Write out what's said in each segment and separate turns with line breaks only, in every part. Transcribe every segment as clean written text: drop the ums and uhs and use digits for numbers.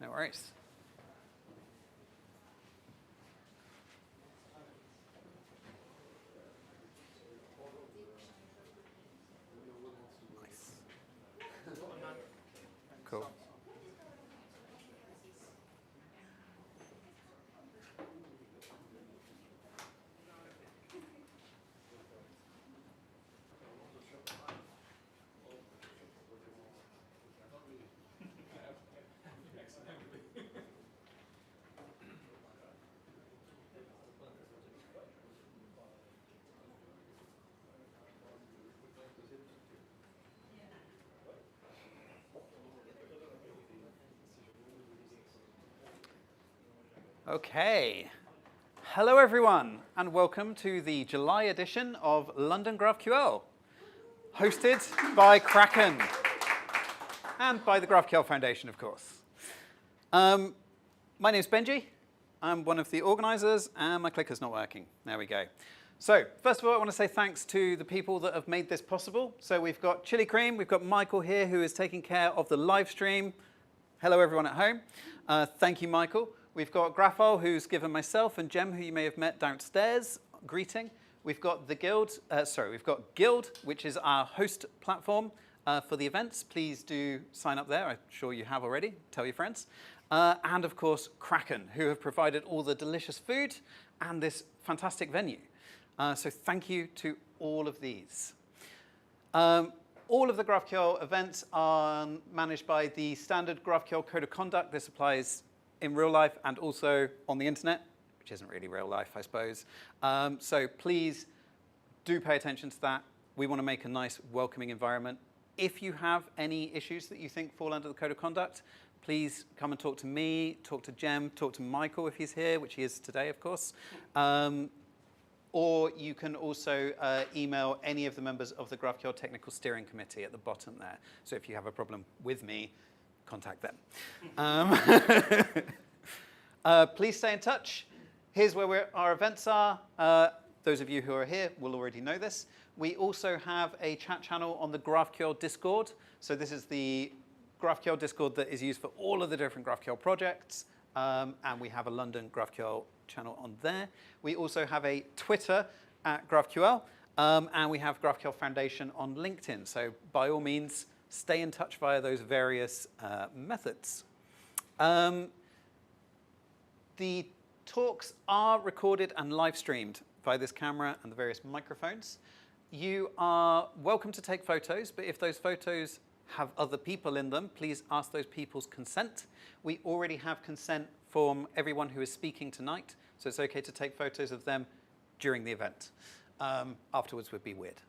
No worries. Nice. Cool. Okay. Hello, everyone, and welcome to the July edition of London GraphQL, hosted by Kraken and by the GraphQL Foundation, of course. My name's Benji. I'm one of the organizers, and my clicker's not working. There we go. So, first of all, I want to say thanks to the people that have made this possible. So we've got Chili Cream, we've got Michael here, who is taking care of the live stream. Hello, everyone at home. Thank you, Michael. We've got GraphQL, who's given myself and Jem, who you may have met downstairs, greeting. We've got the Guild, we've got Guild, which is our host platform for the events. Please do sign up there. I'm sure you have already. Tell your friends. And of course, Kraken, who have provided all the delicious food and this fantastic venue. So thank you to all of these. All of the GraphQL events are managed by the standard GraphQL Code of Conduct. This applies in real life and also on the internet, which isn't really real life, I suppose. So please do pay attention to that. We want to make a nice, welcoming environment. If you have any issues that you think fall under the Code of Conduct, please come and talk to me, talk to Jem, talk to Michael if he's here, which he is today, of course. Or you can also email any of the members of the GraphQL Technical Steering Committee at the bottom there. So if you have a problem with me, contact them. Please stay in touch. Here's where our events are. Those of you who are here will already know this. We also have a chat channel on the GraphQL Discord. So this is the GraphQL Discord that is used for all of the different GraphQL projects. And we have a London GraphQL channel on there. We also have a Twitter at GraphQL. And we have GraphQL Foundation on LinkedIn. So by all means, stay in touch via those various methods. The talks are recorded and live streamed by this camera and the various microphones. You are welcome to take photos, but if those photos have other people in them, please ask those people's consent. We already have consent from everyone who is speaking tonight, so it's okay to take photos of them during the event. Afterwards would be weird.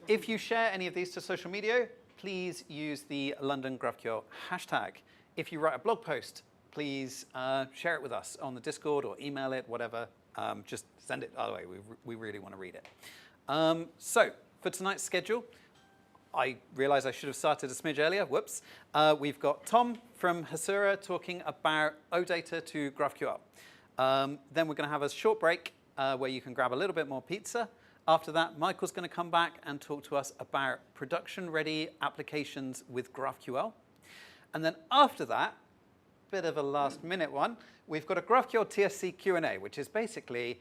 If you share any of these to social media, please use the London GraphQL hashtag. If you write a blog post, please share it with us on the Discord or email it, whatever. Just send it our way. We really want to read it. So for tonight's schedule, I realize I should have started a smidge earlier. Whoops. We've got Tom from Hasura talking about OData to GraphQL. Then we're going to have a short break where you can grab a little bit more pizza. After that, Michael's going to come back and talk to us about production-ready applications with GraphQL. And then after that, bit of a last-minute one, we've got a GraphQL TSC Q&A, which is basically,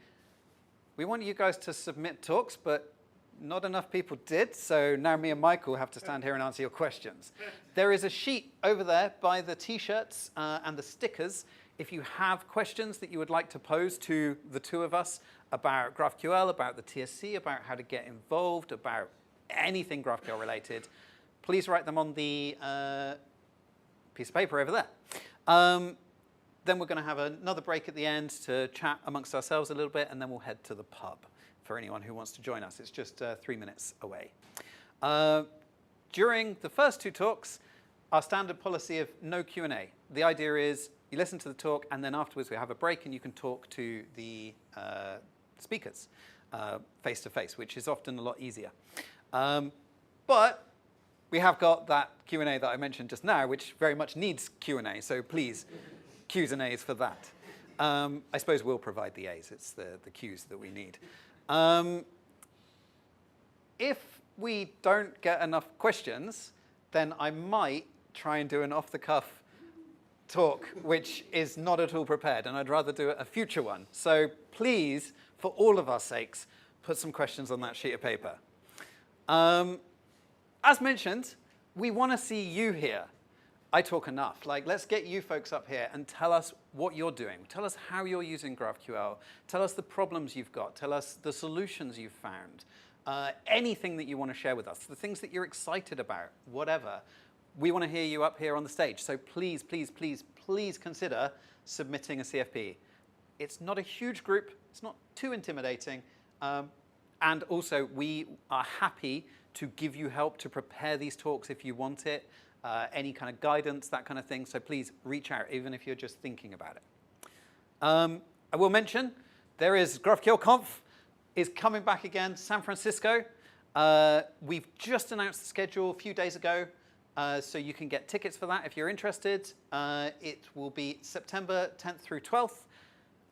we want you guys to submit talks, but not enough people did, so now me and Michael have to stand here and answer your questions. There is a sheet over there by the T-shirts and the stickers. If you have questions that you would like to pose to the two of us about GraphQL, about the TSC, about how to get involved, about anything GraphQL related, please write them on the piece of paper over there. Then we're going to have another break at the end to chat amongst ourselves a little bit, and then we'll head to the pub for anyone who wants to join us. It's just 3 minutes away. During the first two talks, our standard policy of no Q&A. The idea is you listen to the talk, and then afterwards we have a break, and you can talk to the speakers face-to-face, which is often a lot easier. But we have got that Q&A that I mentioned just now, which very much needs Q&A, so please, Q's and A's for that. I suppose we'll provide the A's. It's the Q's that we need. If we don't get enough questions, then I might try and do an off-the-cuff talk which is not at all prepared, and I'd rather do a future one. So please, for all of our sakes, put some questions on that sheet of paper. As mentioned, we want to see you here. I talk enough. Like, let's get you folks up here and tell us what you're doing. Tell us how you're using GraphQL. Tell us the problems you've got. Tell us the solutions you've found. Anything that you want to share with us, the things that you're excited about, whatever. We want to hear you up here on the stage. So please, please, please, please consider submitting a CFP. It's not a huge group. It's not too intimidating. And also, we are happy to give you help to prepare these talks if you want it. Any kind of guidance, that kind of thing. So please reach out, even if you're just thinking about it. I will mention, there is GraphQL Conf is coming back again, San Francisco. We've just announced the schedule a few days ago, so you can get tickets for that if you're interested. It will be September 10th through 12th.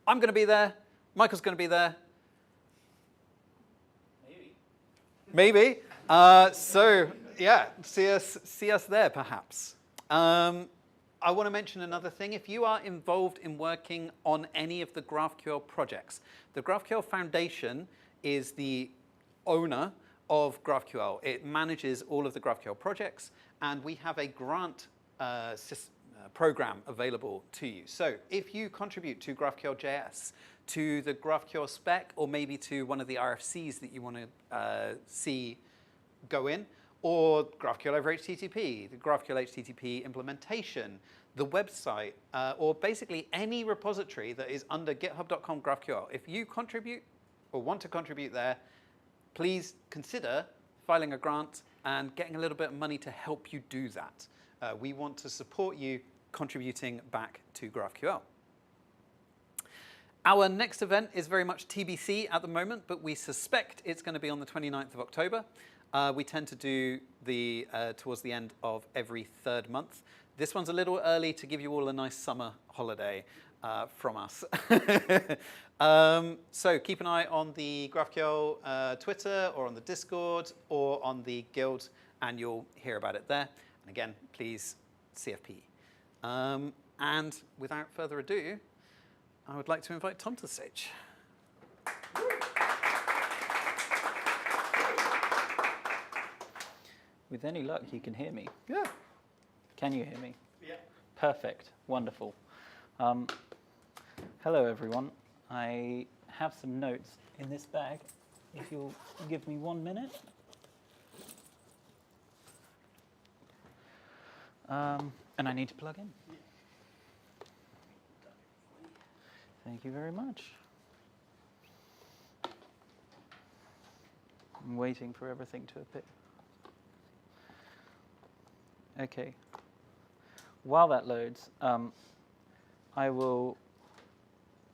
I'm going to be there. Michael's going to be there. Maybe. So yeah, see us there, perhaps. I want to mention another thing. If you are involved in working on any of the GraphQL projects, the GraphQL Foundation is the owner of GraphQL. It manages all of the GraphQL projects, and we have a grant program available to you. So if you contribute to GraphQL.js, to the GraphQL spec, or maybe to one of the RFCs that you want to see go in, or GraphQL over HTTP, the GraphQL HTTP implementation, the website, or basically any repository that is under github.com GraphQL. If you contribute or want to contribute there, please consider filing a grant and getting a little bit of money to help you do that. We want to support you contributing back to GraphQL. Our next event is very much TBC at the moment, but we suspect it's going to be on the 29th of October. We tend to do the towards the end of every third month. This one's a little early to give you all a nice summer holiday from us. So keep an eye on the GraphQL Twitter, or on the Discord, or on the Guild, and you'll hear about it there. And again, please, CFP. And without further ado, I would like to invite Tom to the stage.
With any luck, you can hear me.
Yeah.
Can you hear me?
Yeah.
Perfect. Wonderful. Hello, everyone. I have some notes in this bag. If you'll give me 1 minute. And I need to plug in. Thank you very much. I'm waiting for everything to appear. Okay. While that loads, I will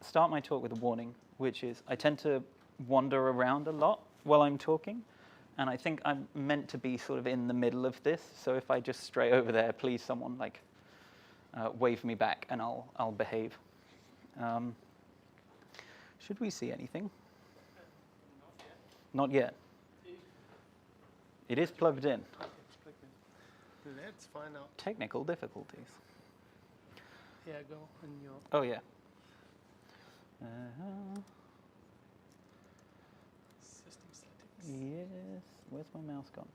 start my talk with a warning, which is I tend to wander around a lot while I'm talking, and I think I'm meant to be sort of in the middle of this. So if I just stray over there, please, someone wave me back, and I'll behave. Should we see anything? Not yet. It is plugged in.
Let's find out.
Technical difficulties.
Yeah, go in your.
Oh, yeah.
System settings.
Yes. Where's my mouse gone?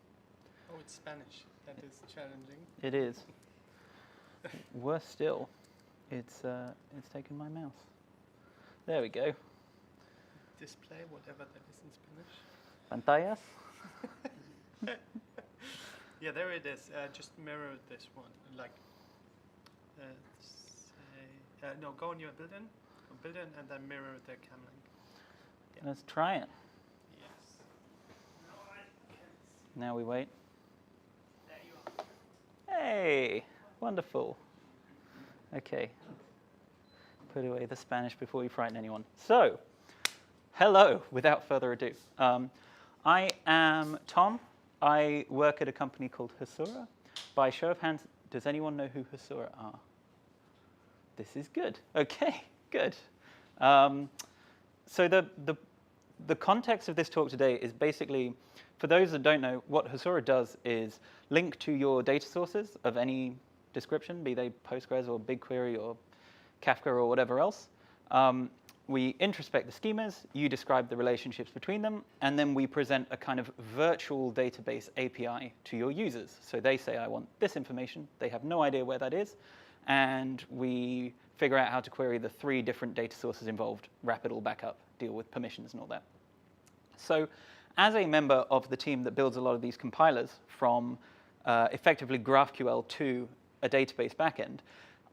Oh, it's Spanish. That is challenging.
It is. Worse still, it's taken my mouse. There we go.
Display, whatever that is in Spanish.
Pantallas?
Yeah, there it is. Just mirror this one. No, go on your built-in, and then mirror the cam link. Yeah.
Let's try it.
Yes.
Now we wait.
There you are.
Hey, wonderful. Okay. Put away the Spanish before we frighten anyone. So, hello, without further ado. I am Tom. I work at a company called Hasura. By show of hands, does anyone know who Hasura are? This is good. Okay, good. So the context of this talk today is basically, for those that don't know, what Hasura does is link to your data sources of any description, be they Postgres or BigQuery or Kafka or whatever else. We introspect the schemas, you describe the relationships between them, and then we present a kind of virtual database API to your users. So they say, I want this information. They have no idea where that is. And we figure out how to query the 3 different data sources involved, wrap it all back up, deal with permissions and all that. So as a member of the team that builds a lot of these compilers from effectively GraphQL to a database backend,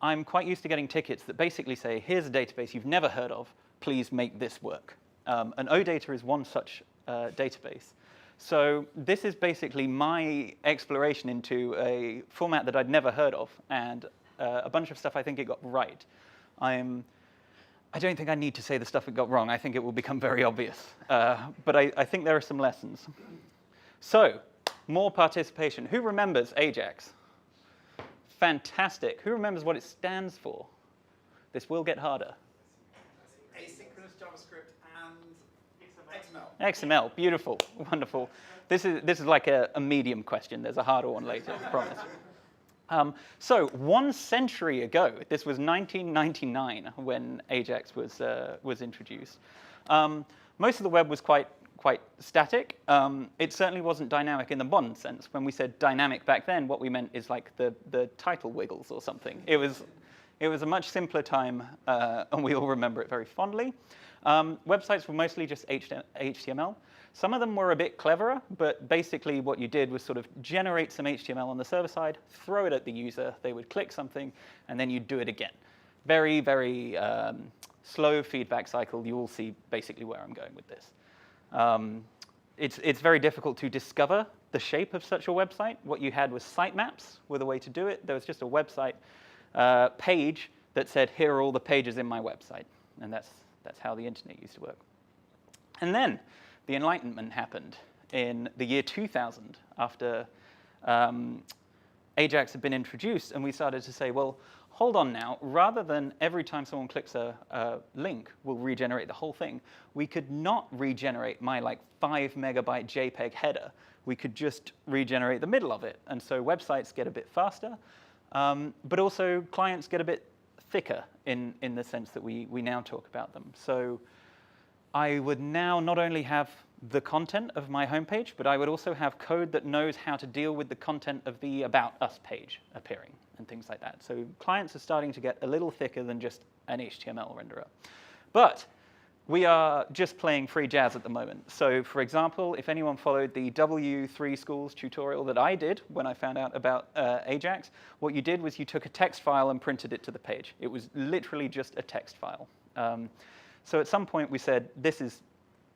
I'm quite used to getting tickets that basically say, here's a database you've never heard of. Please make this work. And OData is one such database. So this is basically my exploration into a format that I'd never heard of, and a bunch of stuff I think it got right. I don't think I need to say the stuff it got wrong. I think it will become very obvious. But I think there are some lessons. So more participation. Who remembers AJAX? Fantastic. Who remembers what it stands for? This will get harder.
Asynchronous JavaScript and XML.
XML, beautiful, wonderful. This is like a medium question. There's a harder one later, I promise. So 1 century ago, this was 1999 when AJAX was introduced. Most of the web was quite static. It certainly wasn't dynamic in the modern sense. When we said dynamic back then, what we meant is like the title wiggles or something. It was a much simpler time, and we all remember it very fondly. Websites were mostly just HTML. Some of them were a bit cleverer, but basically what you did was sort of generate some HTML on the server side, throw it at the user, they would click something, and then you'd do it again. Very, very slow feedback cycle. You will see basically where I'm going with this. It's very difficult to discover the shape of such a website. What you had was sitemaps were the way to do it. There was just a website page that said, here are all the pages in my website. And that's how the internet used to work. And then the Enlightenment happened in the year 2000 after AJAX had been introduced. And we started to say, well, hold on now. Rather than every time someone clicks a link, we'll regenerate the whole thing, we could not regenerate my like 5 megabyte JPEG header. We could just regenerate the middle of it. And so websites get a bit faster. But also, clients get a bit thicker in the sense that we now talk about them. So I would now not only have the content of my homepage, but I would also have code that knows how to deal with the content of the About Us page appearing and things like that. So clients are starting to get a little thicker than just an HTML renderer. But we are just playing free jazz at the moment. So for example, if anyone followed the W3 Schools tutorial that I did when I found out about AJAX, what you did was you took a text file and printed it to the page. It was literally just a text file. So at some point we said, this is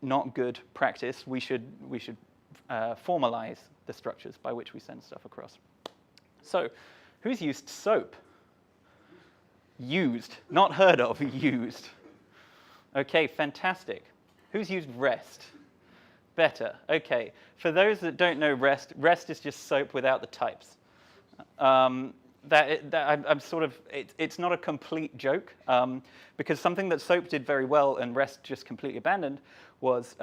not good practice. We should formalize the structures by which we send stuff across. So who's used SOAP? Used, not heard of, used. OK, fantastic. Who's used REST? Better. OK. For those that don't know REST, REST is just SOAP without the types. I'm sort of, it's not a complete joke, because something that SOAP did very well and REST just completely abandoned was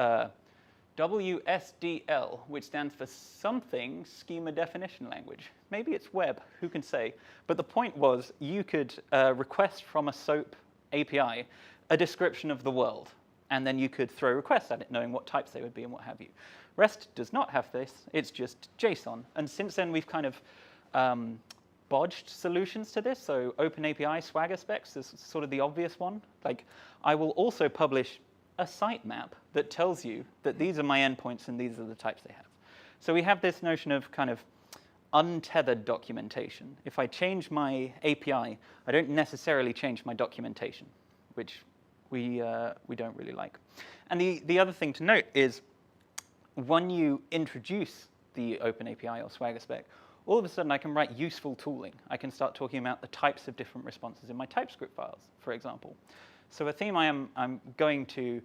WSDL, which stands for something schema definition language. Maybe it's web, who can say? But the point was you could request from a SOAP API a description of the world, and then you could throw requests at it, knowing what types they would be and what have you. REST does not have this. It's just JSON. And since then, we've kind of bodged solutions to this. So OpenAPI Swagger specs is sort of the obvious one. Like, I will also publish a sitemap that tells you that these are my endpoints and these are the types they have. So we have this notion of kind of untethered documentation. If I change my API, I don't necessarily change my documentation, which we don't really like. And the other thing to note is when you introduce the OpenAPI or Swagger spec, all of a sudden I can write useful tooling. I can start talking about the types of different responses in my TypeScript files, for example. So a theme I'm going to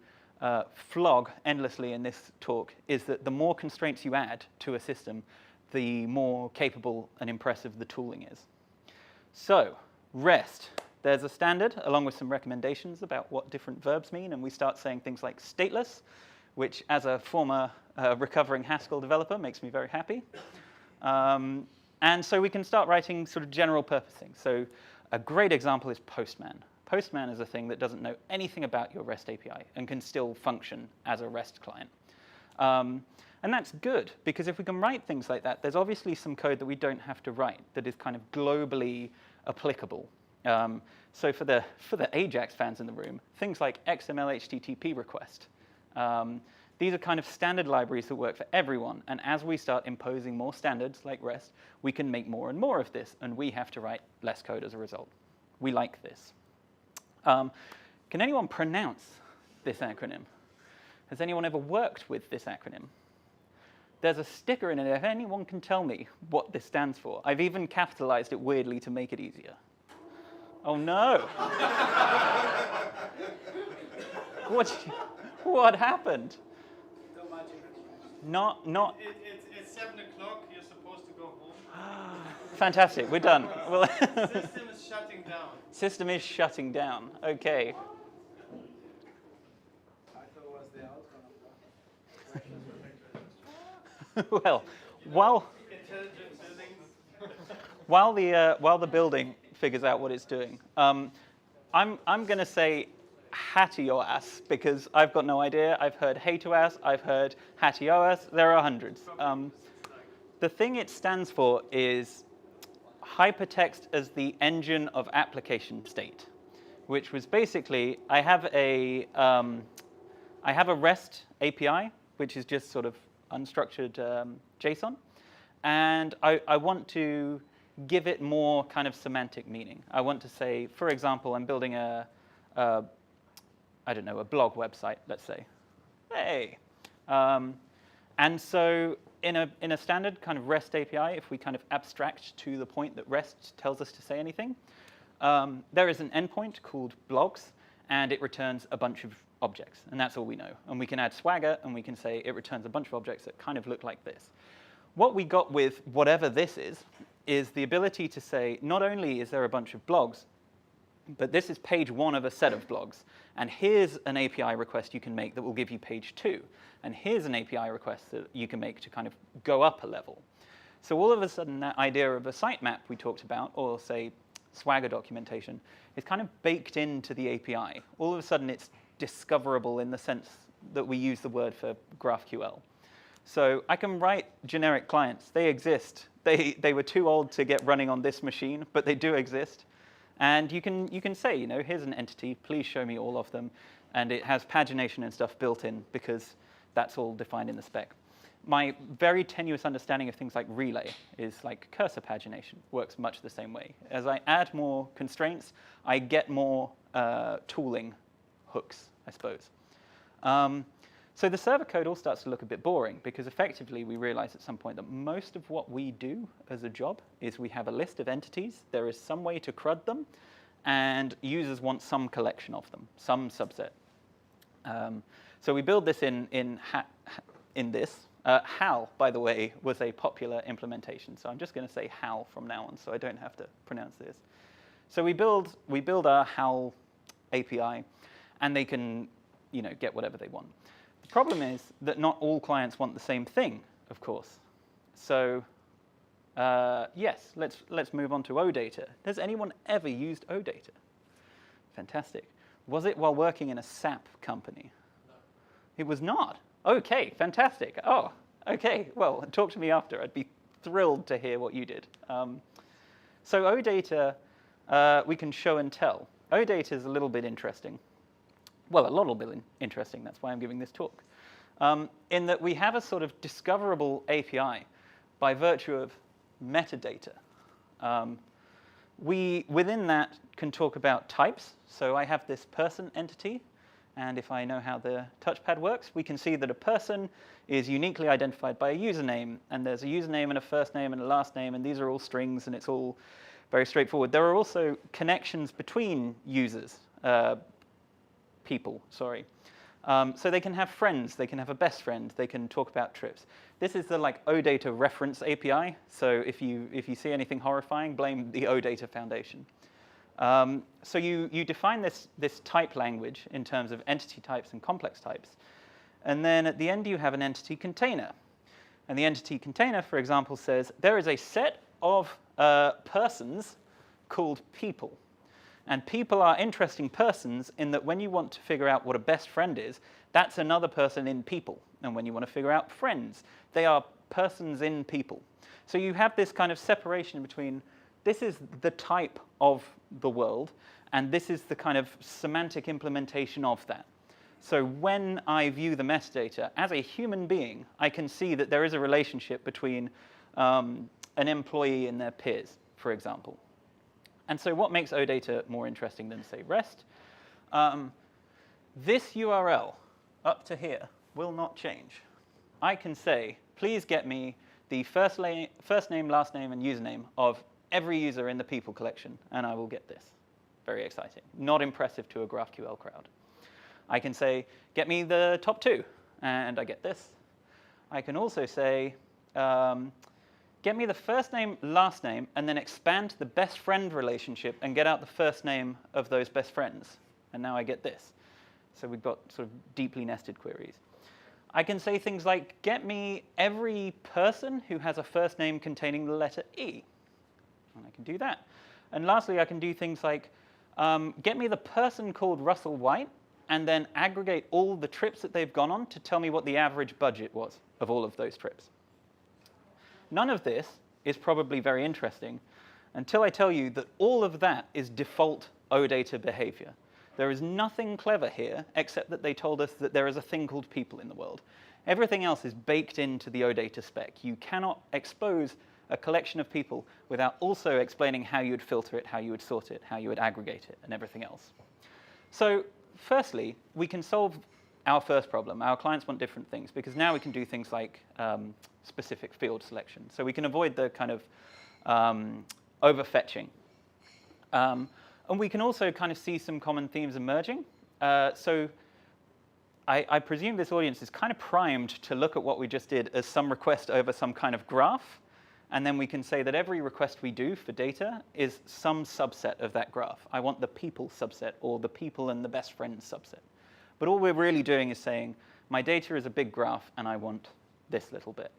flog endlessly in this talk is that the more constraints you add to a system, the more capable and impressive the tooling is. So REST. There's a standard, along with some recommendations about what different verbs mean, and we start saying things like stateless, which as a former recovering Haskell developer makes me very happy. And so we can start writing sort of general purpose things. So a great example is Postman. Postman is a thing that doesn't know anything about your REST API and can still function as a REST client. And that's good, because if we can write things like that, there's obviously some code that we don't have to write that is kind of globally applicable. So for the Ajax fans in the room, things like XML HTTP request. These are kind of standard libraries that work for everyone. And as we start imposing more standards like REST, we can make more and more of this. And we have to write less code as a result. We like this. Can anyone pronounce this acronym? Has anyone ever worked with this acronym? There's a sticker in it if anyone can tell me what this stands for. I've even capitalized it weirdly to make it easier. Oh no! What happened? Not.
It's 7 o'clock. You're supposed to go home.
Fantastic. We're done. Well,
System is shutting down.
System is shutting down. Okay. Well, while the building figures out what it's doing, I'm going to say Hatioas because I've got no idea. I've heard Hatoas, I've heard Hatioas. There are hundreds. The thing it stands for is hypertext as the engine of application state, which was basically I have a REST API, which is just sort of unstructured JSON, and I want to give it more kind of semantic meaning. I want to say, for example, I'm building a blog website, let's say. Hey. And so in a standard kind of REST API, if we kind of abstract to the point that REST tells us to say anything, there is an endpoint called blogs, and it returns a bunch of objects, and that's all we know. And we can add Swagger, and we can say it returns a bunch of objects that kind of look like this. What we got with whatever this is the ability to say, not only is there a bunch of blogs, but this is page 1 of a set of blogs. And here's an API request you can make that will give you page 2. And here's an API request that you can make to kind of go up a level. So all of a sudden, that idea of a sitemap we talked about, or say Swagger documentation, is kind of baked into the API. All of a sudden, it's discoverable in the sense that we use the word for GraphQL. So I can write generic clients. They exist. They were too old to get running on this machine, but they do exist. And you can say, here's an entity. Please show me all of them. And it has pagination and stuff built in because that's all defined in the spec. My very tenuous understanding of things like relay is like cursor pagination. Works much the same way. As I add more constraints, I get more tooling hooks, I suppose. So the server code all starts to look a bit boring because effectively we realize at some point that most of what we do as a job is we have a list of entities, there is some way to CRUD them, and users want some collection of them, some subset. So we build this in this. HAL, by the way, was a popular implementation, so I'm just going to say HAL from now on so I don't have to pronounce this. So we build our HAL API, and they can get whatever they want. The problem is that not all clients want the same thing, of course. So yes, let's move on to OData. Has anyone ever used OData? Fantastic. Was it while working in a SAP company? No. It was not. OK, fantastic. Oh, OK. Well, talk to me after. I'd be thrilled to hear what you did. So OData, we can show and tell. OData is a little bit interesting. Well, a lot bit interesting. That's why I'm giving this talk. In that we have a sort of discoverable API by virtue of metadata. We, within that, can talk about types. So I have this person entity. And if I know how the touchpad works, we can see that a person is uniquely identified by a username. And there's a username and a first name and a last name. And these are all strings. And it's all very straightforward. There are also connections between users. People, sorry. So they can have friends, they can have a best friend, they can talk about trips. This is the OData reference API. So if you see anything horrifying, blame the OData Foundation. So you define this type language in terms of entity types and complex types. And then at the end, you have an entity container. And the entity container, for example, says there is a set of persons called people. And people are interesting persons in that when you want to figure out what a best friend is, that's another person in people. And when you want to figure out friends, they are persons in people. So you have this kind of separation between this is the type of the world, and this is the kind of semantic implementation of that. So when I view the metadata, as a human being, I can see that there is a relationship between an employee and their peers, for example. And so what makes OData more interesting than, say, REST? This URL up to here will not change. I can say, please get me the first name, last name, and username of every user in the people collection, and I will get this. Very exciting. Not impressive to a GraphQL crowd. I can say, get me the top 2, and I get this. I can also say, get me the first name, last name, and then expand to the best friend relationship and get out the first name of those best friends. And now I get this. So we've got sort of deeply nested queries. I can say things like, get me every person who has a first name containing the letter E. And I can do that. And lastly, I can do things like, get me the person called Russell White, and then aggregate all the trips that they've gone on to tell me what the average budget was of all of those trips. None of this is probably very interesting until I tell you that all of that is default OData behavior. There is nothing clever here except that they told us that there is a thing called people in the world. Everything else is baked into the OData spec. You cannot expose a collection of people without also explaining how you would filter it, how you would sort it, how you would aggregate it, and everything else. So firstly, we can solve our first problem. Our clients want different things because now we can do things like specific field selection. So we can avoid the kind of overfetching. And we can also kind of see some common themes emerging. So I presume this audience is kind of primed to look at what we just did as some request over some kind of graph. And then we can say that every request we do for data is some subset of that graph. I want the people subset or the people and the best friends subset. But all we're really doing is saying, my data is a big graph, and I want this little bit.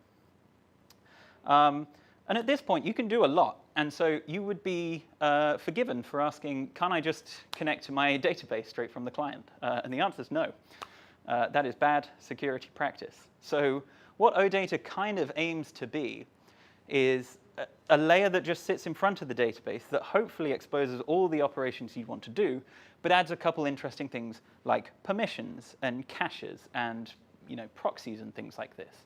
And at this point, you can do a lot. And so you would be forgiven for asking, can I just connect to my database straight from the client? And the answer is no. That is bad security practice. So what OData kind of aims to be is a layer that just sits in front of the database that hopefully exposes all the operations you want to do, but adds a couple interesting things like permissions and caches and proxies and things like this.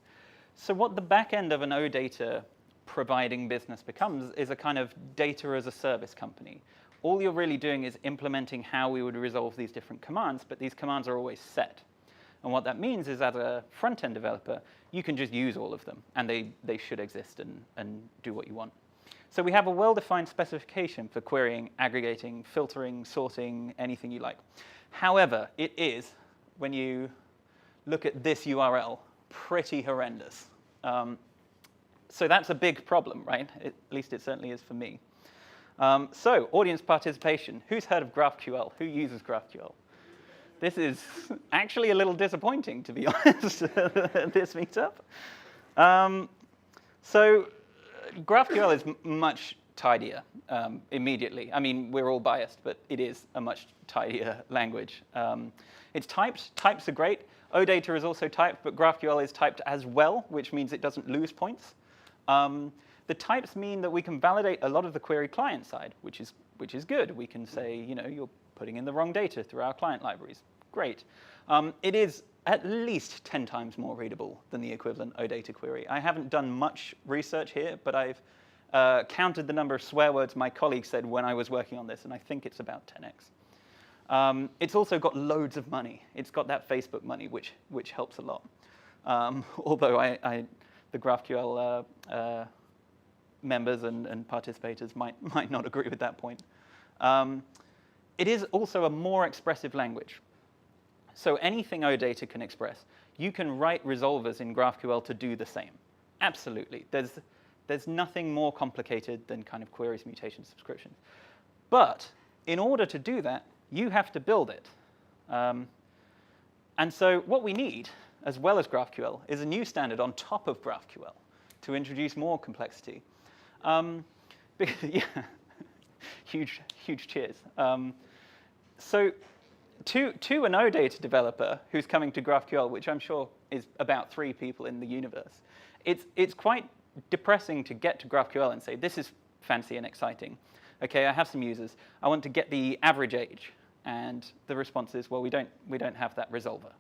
So what the back end of an OData providing business becomes is a kind of data as a service company. All you're really doing is implementing how we would resolve these different commands, but these commands are always set. And what that means is, as a front-end developer, you can just use all of them, and they should exist and do what you want. So we have a well-defined specification for querying, aggregating, filtering, sorting, anything you like. However, it is, when you look at this URL, pretty horrendous. So that's a big problem, right? At least it certainly is for me. So audience participation. Who's heard of GraphQL? Who uses GraphQL? This is actually a little disappointing, to be honest, at this meetup. So GraphQL is much tidier immediately. I mean, we're all biased, but it is a much tidier language. It's typed. Types are great. OData is also typed, but GraphQL is typed as well, which means it doesn't lose points. The types mean that we can validate a lot of the query client side, which is good. We can say, you're putting in the wrong data through our client libraries. Great. It is at least 10 times more readable than the equivalent OData query. I haven't done much research here, but I've counted the number of swear words my colleague said when I was working on this, and I think it's about 10x. It's also got loads of money. It's got that Facebook money, which helps a lot. Although the GraphQL members and participators might not agree with that point. It is also a more expressive language. So anything OData can express, you can write resolvers in GraphQL to do the same. Absolutely. There's nothing more complicated than kind of queries, mutations, subscriptions. But in order to do that, you have to build it. And so what we need, as well as GraphQL, is a new standard on top of GraphQL to introduce more complexity. Yeah, huge cheers. So to an OData developer who's coming to GraphQL, which I'm sure is about 3 people in the universe, it's quite depressing to get to GraphQL and say, this is fancy and exciting. Okay, I have some users. I want to get the average age. And the response is, well, we don't have that resolver.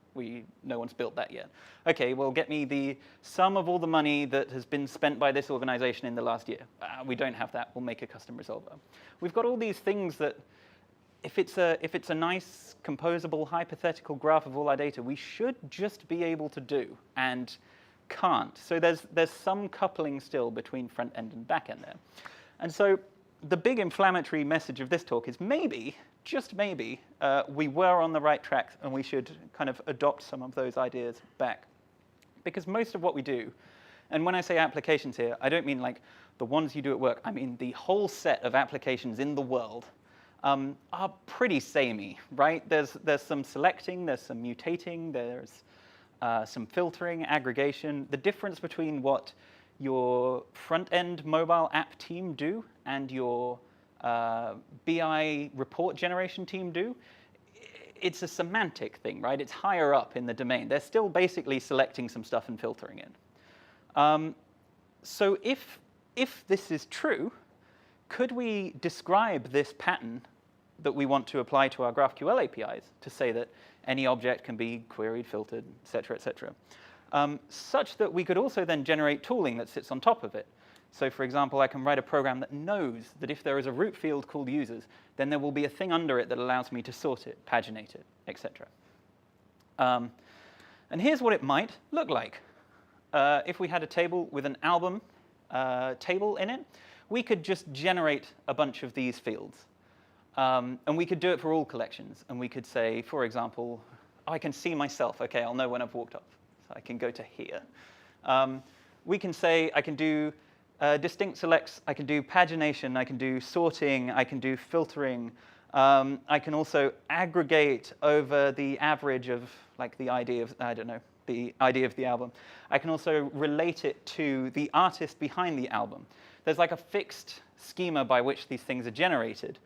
No one's built that yet. Okay, well, get me the sum of all the money that has been spent by this organization in the last year. We don't have that. We'll make a custom resolver. We've got all these things that, if it's a nice, composable, hypothetical graph of all our data, we should just be able to do, and can't. So there's some coupling still between front end and back end there. And so the big inflammatory message of this talk is maybe, just maybe, we were on the right track and we should kind of adopt some of those ideas back. Because most of what we do, and when I say applications here, I don't mean like the ones you do at work. I mean the whole set of applications in the world are pretty samey, right? There's some selecting, there's some mutating, there's some filtering, aggregation. The difference between what your front-end mobile app team do and your BI report generation team do, it's a semantic thing, right? It's higher up in the domain. They're still basically selecting some stuff and filtering it. So if this is true, could we describe this pattern that we want to apply to our GraphQL APIs to say that any object can be queried, filtered, et cetera, such that we could also then generate tooling that sits on top of it? So for example, I can write a program that knows that if there is a root field called users, then there will be a thing under it that allows me to sort it, paginate it, etc. And here's what it might look like. If we had a table with an album table in it, we could just generate a bunch of these fields. And we could do it for all collections. And we could say, for example, I can see myself. OK, I'll know when I've walked off. So I can go to here. We can say I can do distinct selects. I can do pagination. I can do sorting. I can do filtering. I can also aggregate over the average of like the ID of, I don't know, the ID of the album. I can also relate it to the artist behind the album. There's like a fixed schema by which these things are generated.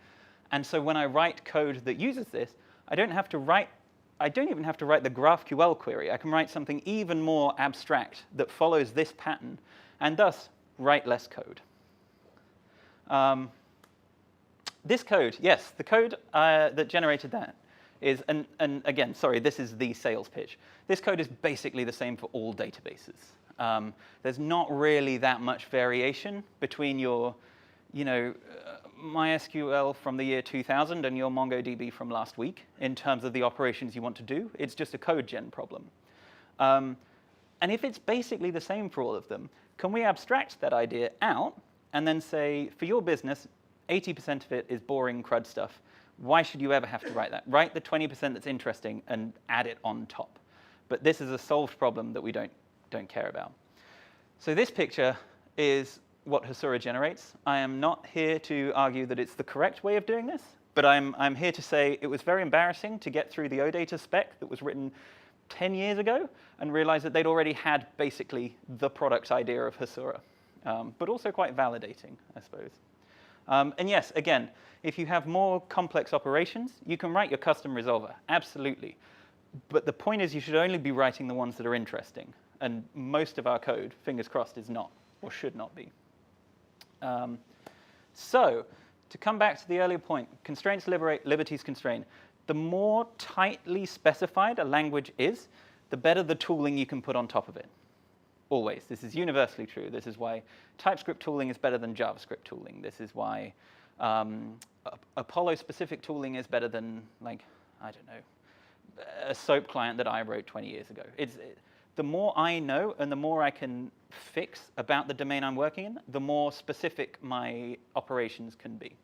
And so when I write code that uses this, I don't even have to write the GraphQL query. I can write something even more abstract that follows this pattern, and thus write less code. This code, yes, the code that generated that is, and again, sorry, this is the sales pitch. This code is basically the same for all databases. There's not really that much variation between your, MySQL from the year 2000 and your MongoDB from last week in terms of the operations you want to do. It's just a code gen problem. And if it's basically the same for all of them, can we abstract that idea out and then say, for your business, 80% of it is boring CRUD stuff. Why should you ever have to write that? Write the 20% that's interesting and add it on top. But this is a solved problem that we don't care about. So this picture is what Hasura generates. I am not here to argue that it's the correct way of doing this, but I'm here to say it was very embarrassing to get through the OData spec that was written 10 years ago and realize that they'd already had basically the product idea of Hasura, but also quite validating, I suppose. And yes, again, if you have more complex operations, you can write your custom resolver, absolutely. But the point is you should only be writing the ones that are interesting. And most of our code, fingers crossed, is not or should not be. So to come back to the earlier point, constraints liberate, liberties constrain. The more tightly specified a language is, the better the tooling you can put on top of it. Always. This is universally true. This is why TypeScript tooling is better than JavaScript tooling. This is why Apollo-specific tooling is better than, like, I don't know, a SOAP client that I wrote 20 years ago. The more I know and the more I can fix about the domain I'm working in, the more specific my operations can be.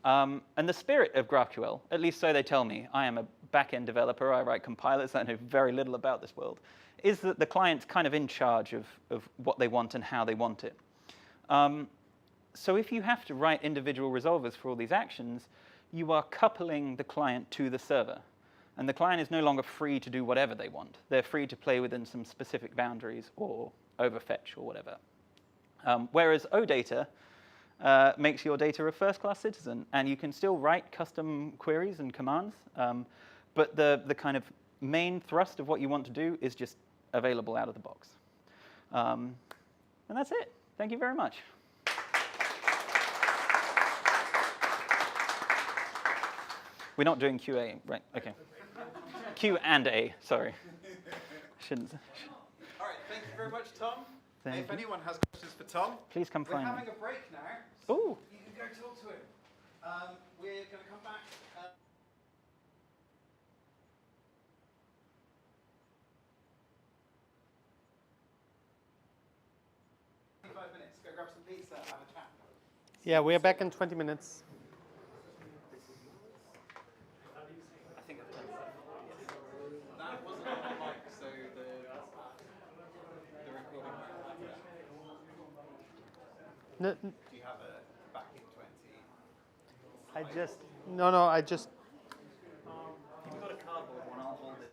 And the spirit of GraphQL, at least so they tell me, I am a back-end developer, I write compilers, I know very little about this world, is that the client's kind of in charge of what they want and how they want it. So if you have to write individual resolvers for all these actions, you are coupling the client to the server. And the client is no longer free to do whatever they want. They're free to play within some specific boundaries or overfetch or whatever. Whereas OData makes your data a first-class citizen, and you can still write custom queries and commands, but the kind of main thrust of what you want to do is just available out of the box. And that's it. Thank you very much. We're not doing QA, right? OK. Q and A, sorry. Shouldn't.
All right, thank you very much, Tom.
Thank
If
you.
anyone has questions for Tom,
Please come
we're
find me.
having a break now. So
Ooh.
you can go talk to him. We're going to come back. 5 minutes. Go grab some pizza, have a chat.
Yeah, we are back in 20 minutes.
I think I've done that. That wasn't on the mic, so the recording won't have that.
No,
Do you have a back in 20?
I just.
You've got a cardboard one, I'll hold it.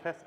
Test.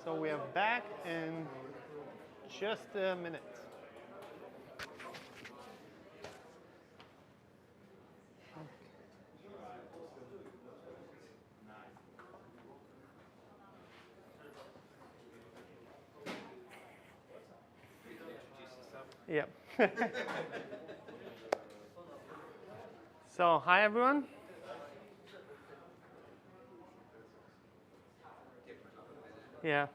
So we are back in just a minute. Yeah. So, hi everyone. Yeah.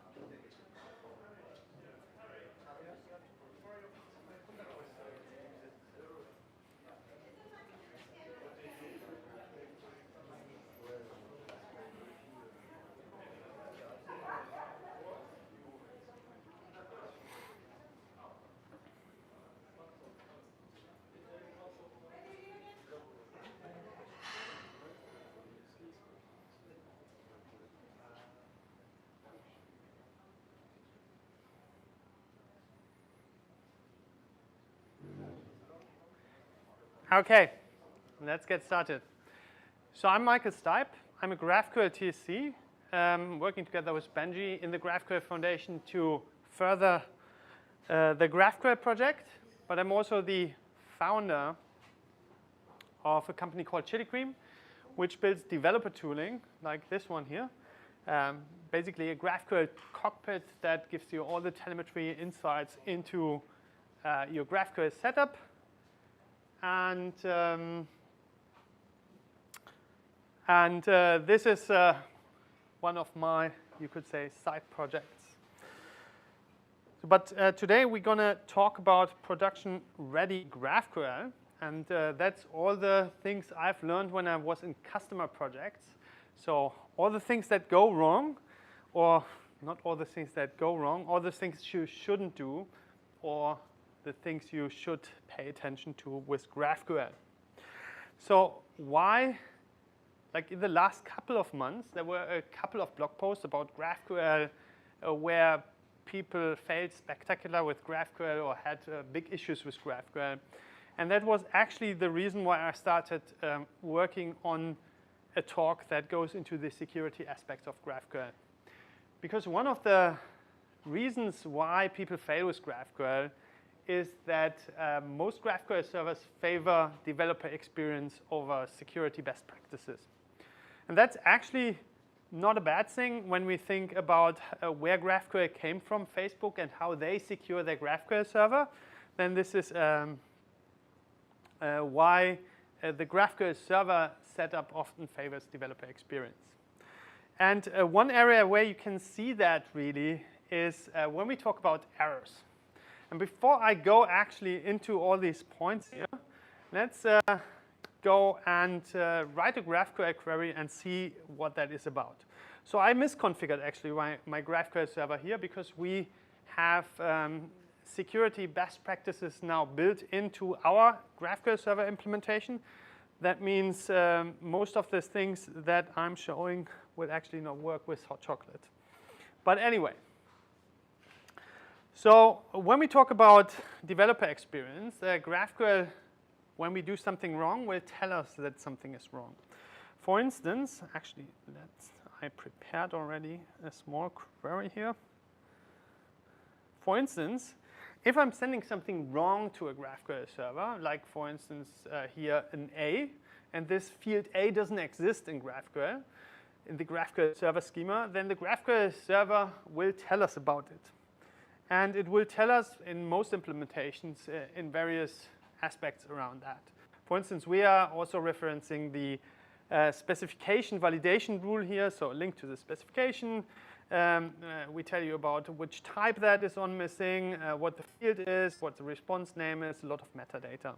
Okay, let's get started. So I'm Michael Stipe. I'm a GraphQL TSC, working together with Benji in the GraphQL Foundation to further the GraphQL project. But I'm also the founder of a company called Chili Cream, which builds developer tooling like this one here. Basically a GraphQL cockpit that gives you all the telemetry insights into your GraphQL setup. And this is one of my, you could say, side projects. But today we're going to talk about production-ready GraphQL. And that's all the things I've learned when I was in customer projects. So all the things that go wrong, or not all the things that go wrong, all the things you shouldn't do, or the things you should pay attention to with GraphQL. So why, like in the last couple of months, there were a couple of blog posts about GraphQL where people failed spectacular with GraphQL or had big issues with GraphQL. And that was actually the reason why I started working on a talk that goes into the security aspects of GraphQL. Because one of the reasons why people fail with GraphQL is that most GraphQL servers favor developer experience over security best practices. And that's actually not a bad thing when we think about where GraphQL came from, Facebook, and how they secure their GraphQL server. Then this is why the GraphQL server setup often favors developer experience. And one area where you can see that really is when we talk about errors. And before I go actually into all these points here, let's go and write a GraphQL query and see what that is about. So I misconfigured actually my GraphQL server here because we have security best practices now built into our GraphQL server implementation. That means most of the things that I'm showing will actually not work with hot chocolate. But anyway. So when we talk about developer experience, GraphQL, when we do something wrong, will tell us that something is wrong. For instance, actually, I prepared already a small query here. For instance, if I'm sending something wrong to a GraphQL server, like for instance here an A, and this field A doesn't exist in GraphQL, in the GraphQL server schema, then the GraphQL server will tell us about it. And it will tell us in most implementations in various aspects around that. For instance, we are also referencing the specification validation rule here, so a link to the specification. We tell you about which type that is on missing, what the field is, what the response name is, a lot of metadata.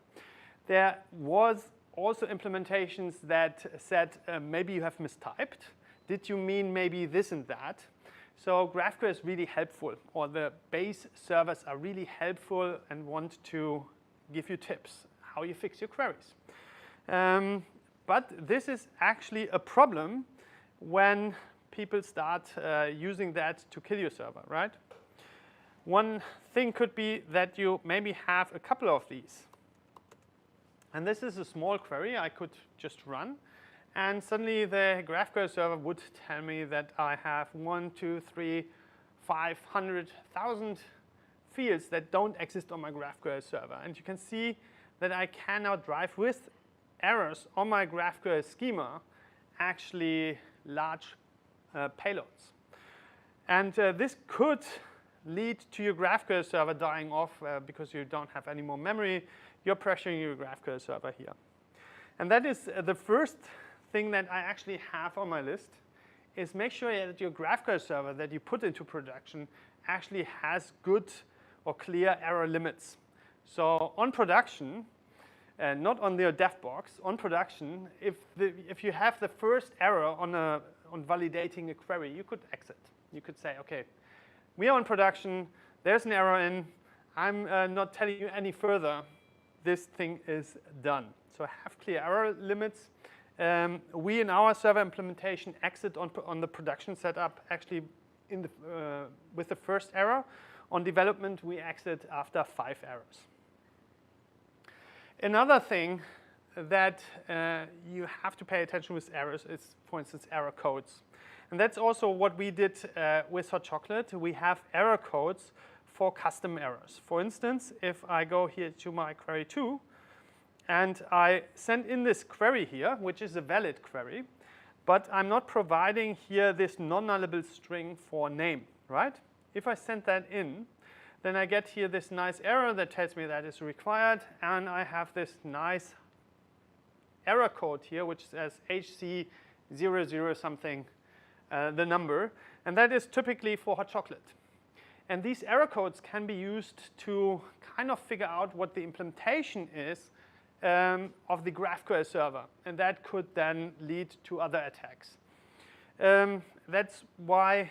There was also implementations that said maybe you have mistyped. Did you mean maybe this and that? So GraphQL is really helpful, or the base servers are really helpful and want to give you tips how you fix your queries. But this is actually a problem when people start using that to kill your server, right? One thing could be that you maybe have a couple of these. And this is a small query I could just run. And suddenly the GraphQL server would tell me that I have 1, 2, 3, 500,000 fields that don't exist on my GraphQL server. And you can see that I can now drive with errors on my GraphQL schema actually large payloads. And this could lead to your GraphQL server dying off because you don't have any more memory. You're pressuring your GraphQL server here. And that is the first thing that I actually have on my list, is make sure that your GraphQL server that you put into production actually has good or clear error limits. So on production, not on the dev box, on production, if you have the first error on validating a query, you could exit. You could say, okay, we are on production, there's an error in, I'm not telling you any further, this thing is done. So have clear error limits. We, in our server implementation, exit on the production setup actually with the first error. On development, we exit after 5 errors. Another thing that you have to pay attention with errors is, for instance, error codes. And that's also what we did with Hot Chocolate. We have error codes for custom errors. For instance, if I go here to my query 2, and I send in this query here, which is a valid query, but I'm not providing here this non-nullable string for name, right? If I send that in, then I get here this nice error that tells me that is required, and I have this nice error code here, which says HC00 something, the number, and that is typically for Hot Chocolate. And these error codes can be used to kind of figure out what the implementation is of the GraphQL server, and that could then lead to other attacks. That's why,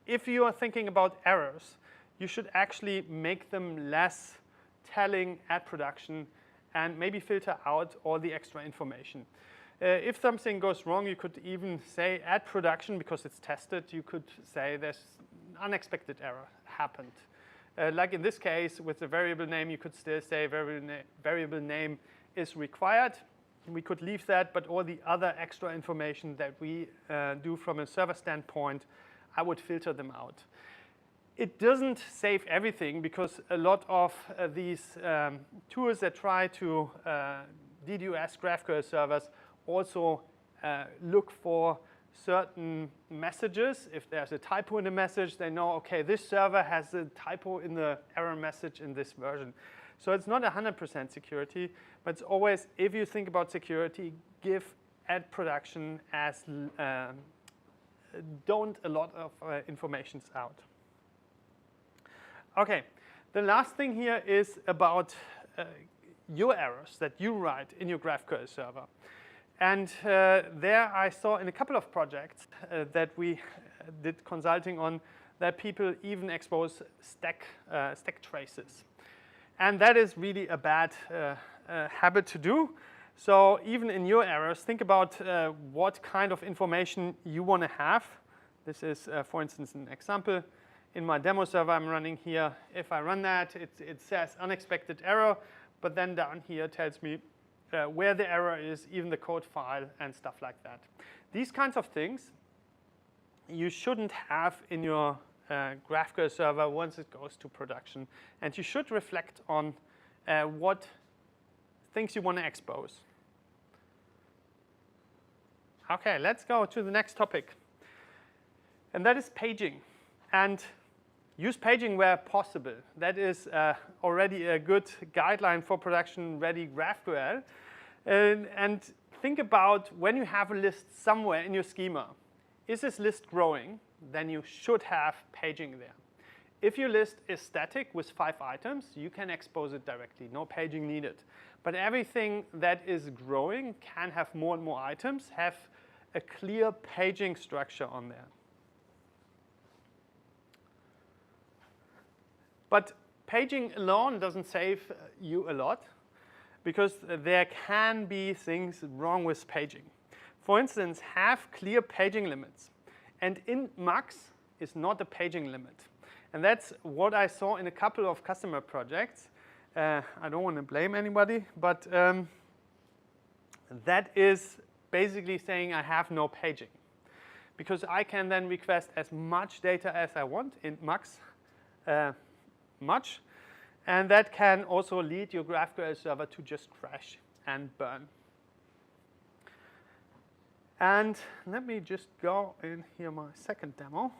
if you are thinking about errors, you should actually make them less telling at production and maybe filter out all the extra information. If something goes wrong, you could even say at production, because it's tested, you could say there's an unexpected error happened. Like in this case, with the variable name, you could still say variable name is required. We could leave that, but all the other extra information that we do from a server standpoint, I would filter them out. It doesn't save everything, because a lot of these tools that try to DDoS GraphQL servers also look for certain messages. If there's a typo in the message, they know, okay, this server has a typo in the error message in this version. So it's not 100% security, but it's always, if you think about security, give at production as don't a lot of information out. Okay, the last thing here is about your errors that you write in your GraphQL server. And there I saw in a couple of projects that we did consulting on that people even expose stack traces. And that is really a bad habit to do. So even in your errors, think about what kind of information you want to have. This is, for instance, an example. In my demo server I'm running here, if I run that, it says unexpected error, but then down here tells me where the error is, even the code file, and stuff like that. These kinds of things you shouldn't have in your GraphQL server once it goes to production. And you should reflect on what things you want to expose. OK, let's go to the next topic. And that is paging. And use paging where possible. That is already a good guideline for production-ready GraphQL. And think about when you have a list somewhere in your schema. Is this list growing? Then you should have paging there. If your list is static with 5 items, you can expose it directly. No paging needed. But everything that is growing can have more and more items, have a clear paging structure on there. But paging alone doesn't save you a lot, because there can be things wrong with paging. For instance, have clear paging limits. And int max is not a paging limit. And that's what I saw in a couple of customer projects. I don't want to blame anybody, but that is basically saying I have no paging. because I can then request as much data as I want in max much. And that can also lead your GraphQL server to just crash and burn. And let me just go in here my second demo,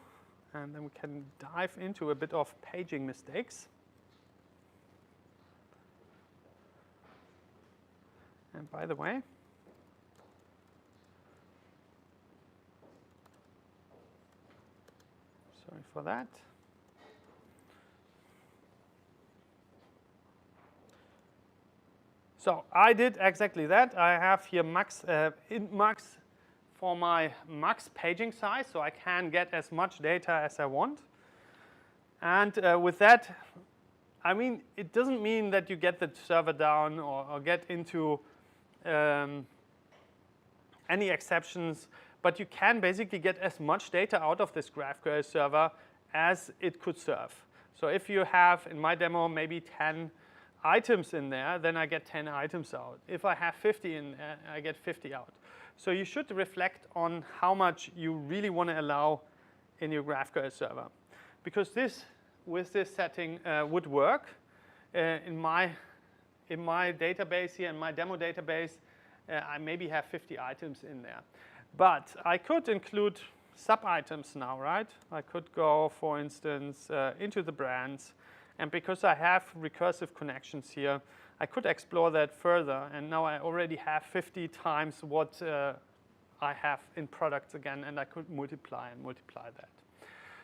and then we can dive into a bit of paging mistakes. And by the way, sorry for that. So I did exactly that. I have here max int max for my max paging size, so I can get as much data as I want. And with that, I mean, it doesn't mean that you get the server down or get into any exceptions, but you can basically get as much data out of this GraphQL server as it could serve. So if you have, in my demo, maybe 10 items in there, then I get 10 items out. If I have 50 in there, I get 50 out. So you should reflect on how much you really want to allow in your GraphQL server. Because this, with this setting, would work. In my database here, in my demo database, I maybe have 50 items in there. But I could include sub-items now, right? I could go, for instance, into the brands. And because I have recursive connections here, I could explore that further. And now I already have 50 times what I have in products again, and I could multiply that.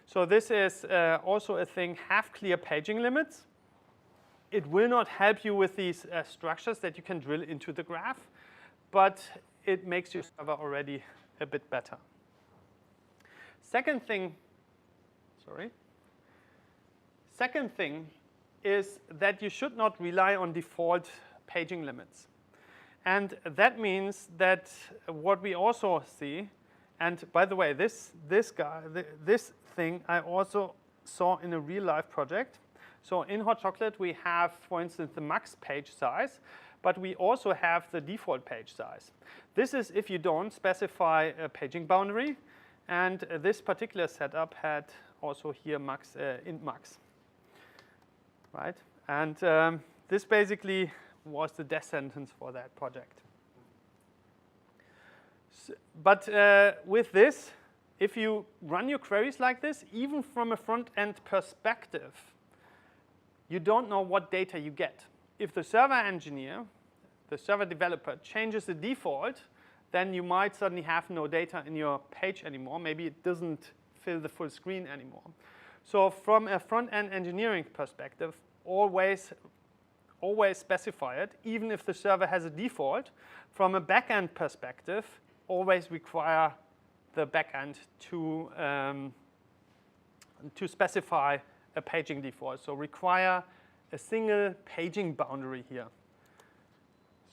So this is also a thing, have clear paging limits. It will not help you with these structures that you can drill into the graph, but it makes your server already a bit better. Second thing is that you should not rely on default paging limits. And that means that what we also see, and by the way, this thing I also saw in a real life project. So in Hot Chocolate, we have, for instance, the max page size, but we also have the default page size. This is if you don't specify a paging boundary, and this particular setup had also here max int max. Right? And this basically was the death sentence for that project. But with this, if you run your queries like this, even from a front-end perspective, you don't know what data you get. If the server engineer, the server developer, changes the default, then you might suddenly have no data in your page anymore. Maybe it doesn't fill the full screen anymore. So from a front-end engineering perspective, always specify it, even if the server has a default. From a back-end perspective, always require the back-end to specify a paging default. So require a single paging boundary here.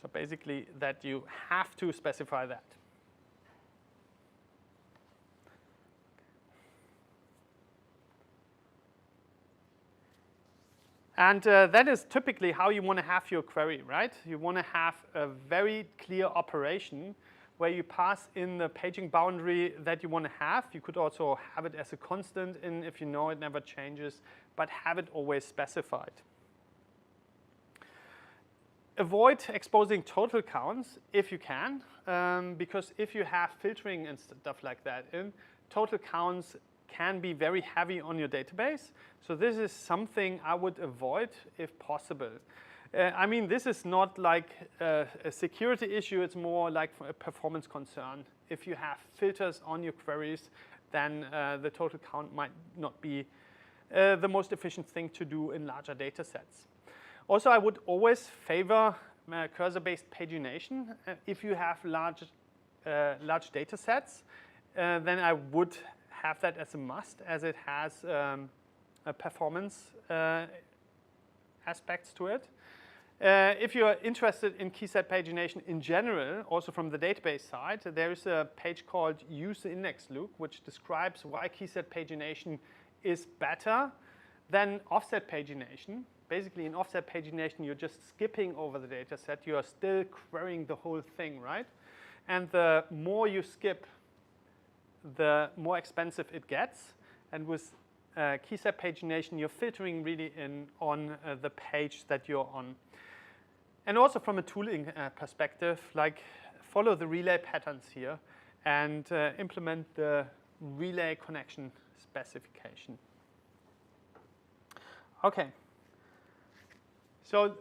So basically that you have to specify that. And that is typically how you want to have your query, right? You want to have a very clear operation where you pass in the paging boundary that you want to have. You could also have it as a constant if you know it never changes, but have it always specified. Avoid exposing total counts if you can, because if you have filtering and stuff like that in, total counts can be very heavy on your database. So this is something I would avoid if possible. I mean, this is not like a security issue. It's more like a performance concern. If you have filters on your queries, then the total count might not be the most efficient thing to do in larger data sets. Also, I would always favor cursor-based pagination. If you have large data sets, then I would have that as a must, as it has a performance aspects to it. If you are interested in key set pagination in general, also from the database side, there is a page called Use the Index Loop, which describes why key set pagination is better than offset pagination. Basically, in offset pagination, you're just skipping over the data set. You are still querying the whole thing, right? And the more you skip, the more expensive it gets. And with key set pagination, you're filtering really in on the page that you're on. And also from a tooling perspective, like follow the relay patterns here and implement the relay connection specification. Okay. So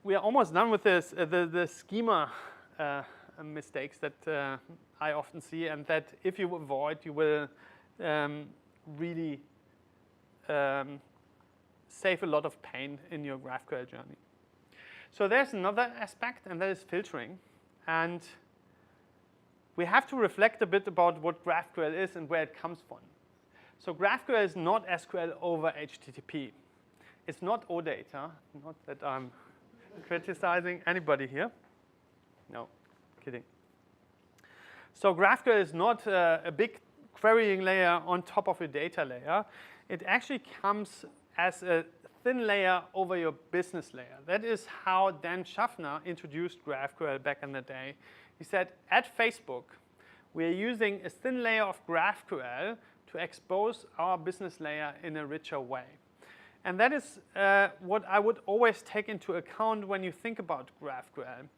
we are almost done with this, the schema mistakes that I often see, and that if you avoid, you will really save a lot of pain in your GraphQL journey. So there's another aspect, and that is filtering. And we have to reflect a bit about what GraphQL is and where it comes from. So GraphQL is not SQL over HTTP. It's not OData, not that I'm criticizing anybody here. No, kidding. So GraphQL is not a big querying layer on top of a data layer. It actually comes as a thin layer over your business layer. That is how Dan Schaffner introduced GraphQL back in the day. He said, at Facebook, we are using a thin layer of GraphQL to expose our business layer in a richer way. And that is what I would always take into account when you think about GraphQL.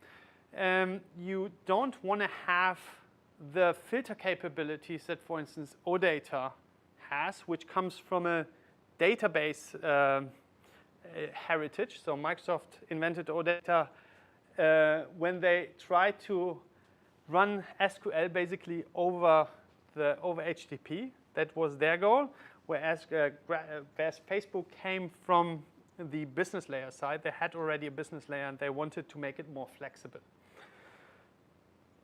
You don't want to have the filter capabilities that, for instance, OData has, which comes from a database heritage. So Microsoft invented OData when they tried to run SQL basically over HTTP. That was their goal. Whereas Facebook came from the business layer side. They had already a business layer, and they wanted to make it more flexible.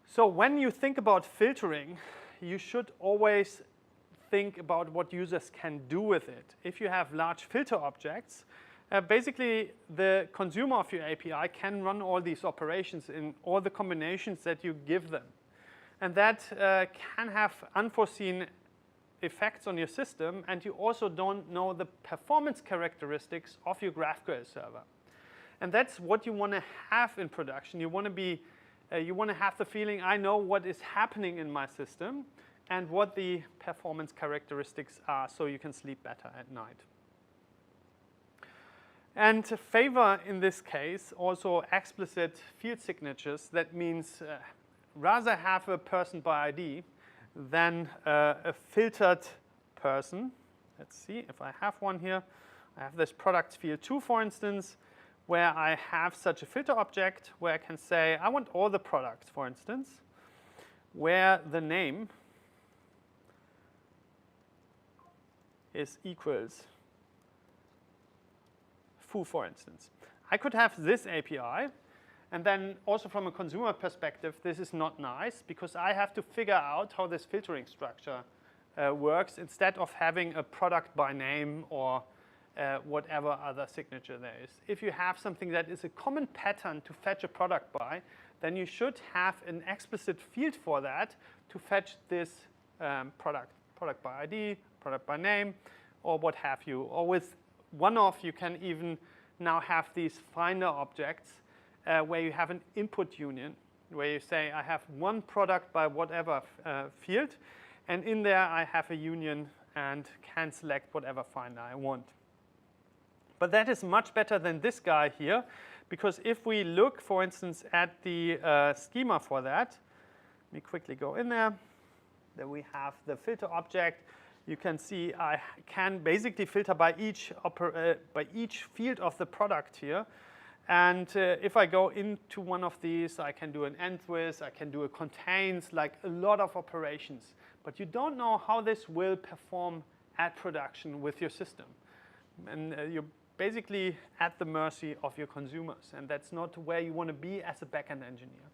So when you think about filtering, you should always think about what users can do with it. If you have large filter objects, basically the consumer of your API can run all these operations in all the combinations that you give them. And that can have unforeseen effects on your system, and you also don't know the performance characteristics of your GraphQL server. And that's what you want to have in production. You want to have the feeling, I know what is happening in my system and what the performance characteristics are, so you can sleep better at night. And favor, in this case, also explicit field signatures. That means rather have a person by ID than a filtered person. Let's see if I have one here. I have this product field 2, for instance, where I have such a filter object where I can say, I want all the products, for instance, where the name is equals foo, for instance. I could have this API. And then also from a consumer perspective, this is not nice because I have to figure out how this filtering structure works instead of having a product by name or whatever other signature there is. If you have something that is a common pattern to fetch a product by, then you should have an explicit field for that to fetch this product by ID, product by name, or what have you. Or with one-off, you can even now have these finder objects where you have an input union, where you say, I have one product by whatever field, and in there I have a union and can select whatever finder I want. But that is much better than this guy here, because if we look, for instance, at the schema for that, let me quickly go in there. Then we have the filter object. You can see I can basically filter by each field of the product here. And if I go into one of these, I can do an end with, I can do a contains, like a lot of operations. But you don't know how this will perform at production with your system. And you're basically at the mercy of your consumers. And that's not where you want to be as a backend engineer.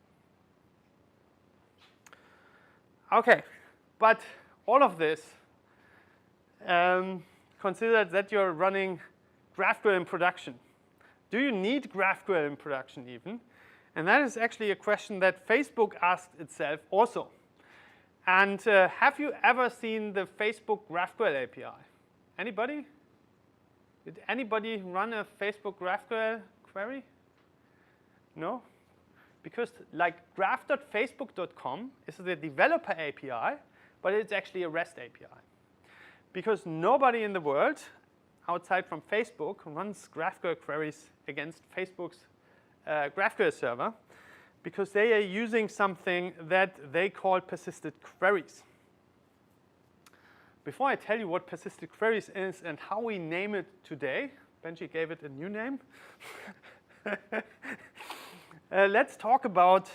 OK, but all of this, consider that you're running GraphQL in production. Do you need GraphQL in production even? And that is actually a question that Facebook asked itself also. And have you ever seen the Facebook GraphQL API? Anybody? Did anybody run a Facebook GraphQL query? No? Because like graph.facebook.com is the developer API, but it's actually a REST API. Because nobody in the world, outside from Facebook, runs GraphQL queries against Facebook's GraphQL server, because they are using something that they call persisted queries. Before I tell you what persisted queries is and how we name it today, Benji gave it a new name. Let's talk about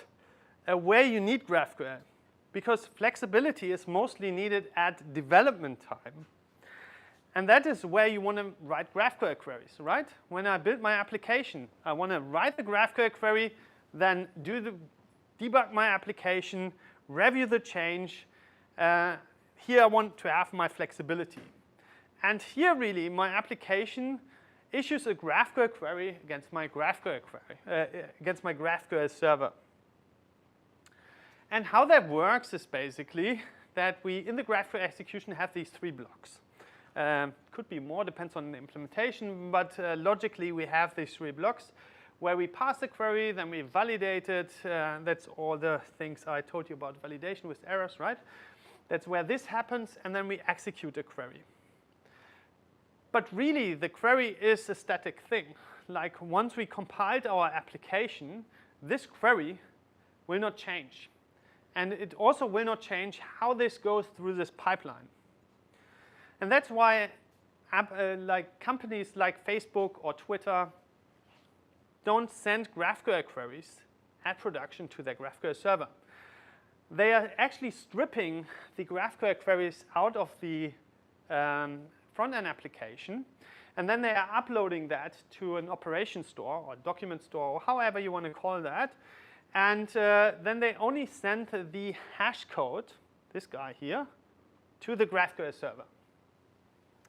where you need GraphQL, because flexibility is mostly needed at development time. And that is where you want to write GraphQL queries, right? When I build my application, I want to write the GraphQL query, then debug my application, review the change. Here I want to have my flexibility. And here really my application issues a GraphQL query against my GraphQL server. And how that works is basically that we, in the GraphQL execution, have these 3 blocks. Could be more, depends on the implementation, but logically we have these 3 blocks where we pass the query, then we validate it. That's all the things I told you about validation with errors, right? That's where this happens, and then we execute a query. But really, the query is a static thing. Like once we compiled our application, this query will not change. And it also will not change how this goes through this pipeline. And that's why like companies like Facebook or Twitter don't send GraphQL queries at production to their GraphQL server. They are actually stripping the GraphQL queries out of the front-end application, and then they are uploading that to an operation store or document store or however you want to call that. And then they only send the hash code, this guy here, to the GraphQL server.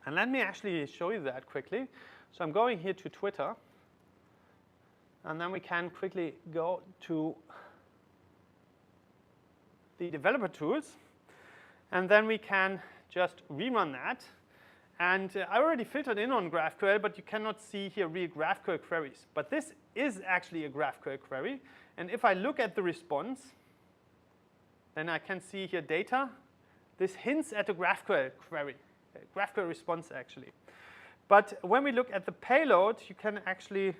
And let me actually show you that quickly. So I'm going here to Twitter, and then we can quickly go to the developer tools, and then we can just rerun that. And I already filtered in on GraphQL, but you cannot see here real GraphQL queries. But this is actually a GraphQL query. And if I look at the response, then I can see here data. This hints at a GraphQL query, a GraphQL response actually. But when we look at the payload, you can actually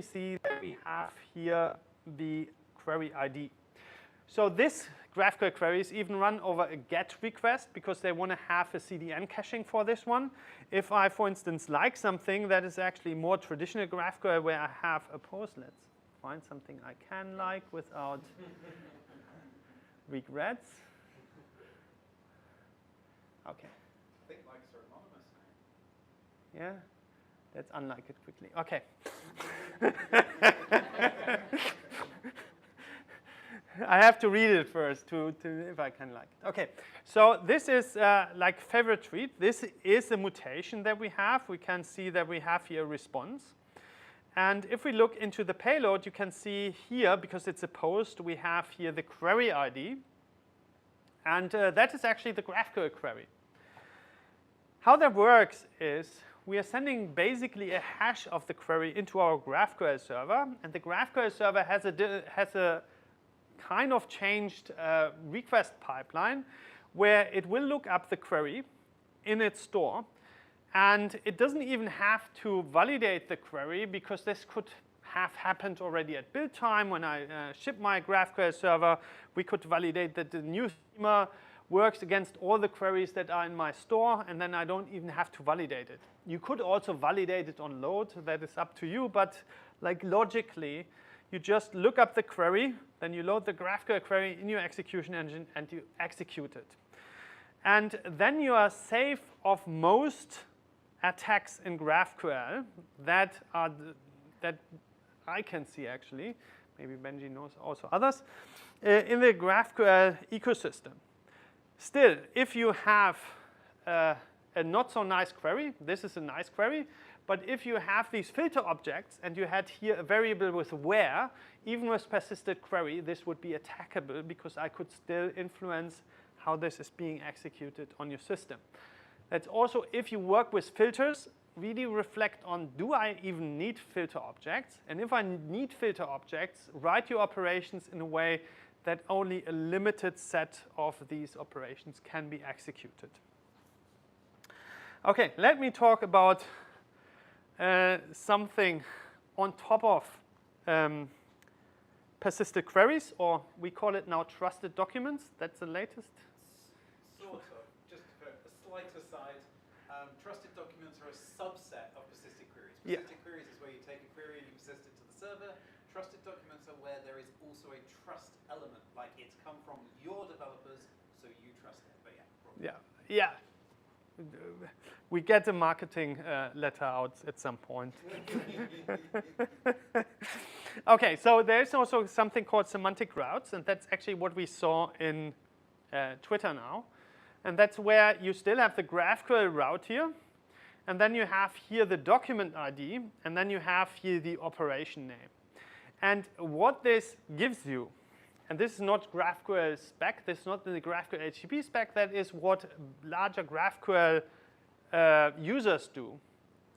see that we have here the query ID. So this GraphQL queries even run over a GET request because they want to have a CDN caching for this one. If I, for instance, like something that is actually more traditional GraphQL where I have a post, let's find something I can like without regrets. Okay.
I think likes are anonymous now.
Yeah, let's unlike it quickly. Okay. I have to read it first to if I can like it. Okay, so this is like favorite tweet. This is a mutation that we have. We can see that we have here a response. And if we look into the payload, you can see here, because it's a post, we have here the query ID. And that is actually the GraphQL query. How that works is we are sending basically a hash of the query into our GraphQL server. And the GraphQL server has a kind of changed request pipeline where it will look up the query in its store. And it doesn't even have to validate the query because this could have happened already at build time. When I ship my GraphQL server, we could validate that the new schema works against all the queries that are in my store, and then I don't even have to validate it. You could also validate it on load. That is up to you. But like logically, you just look up the query, then you load the GraphQL query in your execution engine, and you execute it. And then you are safe of most attacks in GraphQL that I can see actually. Maybe Benji knows also others in the GraphQL ecosystem. Still, if you have a not so nice query, this is a nice query. But if you have these filter objects and you had here a variable with where, even with persisted query, this would be attackable because I could still influence how this is being executed on your system. That's also, if you work with filters, really reflect on, do I even need filter objects? And if I need filter objects, write your operations in a way that only a limited set of these operations can be executed. Okay, let me talk about something on top of persisted queries, or we call it now trusted documents. That's the latest.
Sort of. Just for a slight aside, trusted documents are a subset of persisted queries. Persisted queries is where you take a query and you persist it to the server. Trusted documents are where there is also a trust element, like it's come from your developers, so you trust it. But yeah.
Yeah, yeah. We get a marketing letter out at some point. Okay, so there's also something called semantic routes, and that's actually what we saw in Twitter now. And that's where you still have the GraphQL route here, and then you have here the document ID, and then you have here the operation name. And what this gives you, and this is not GraphQL spec, this is not the GraphQL HTTP spec, that is what larger GraphQL users do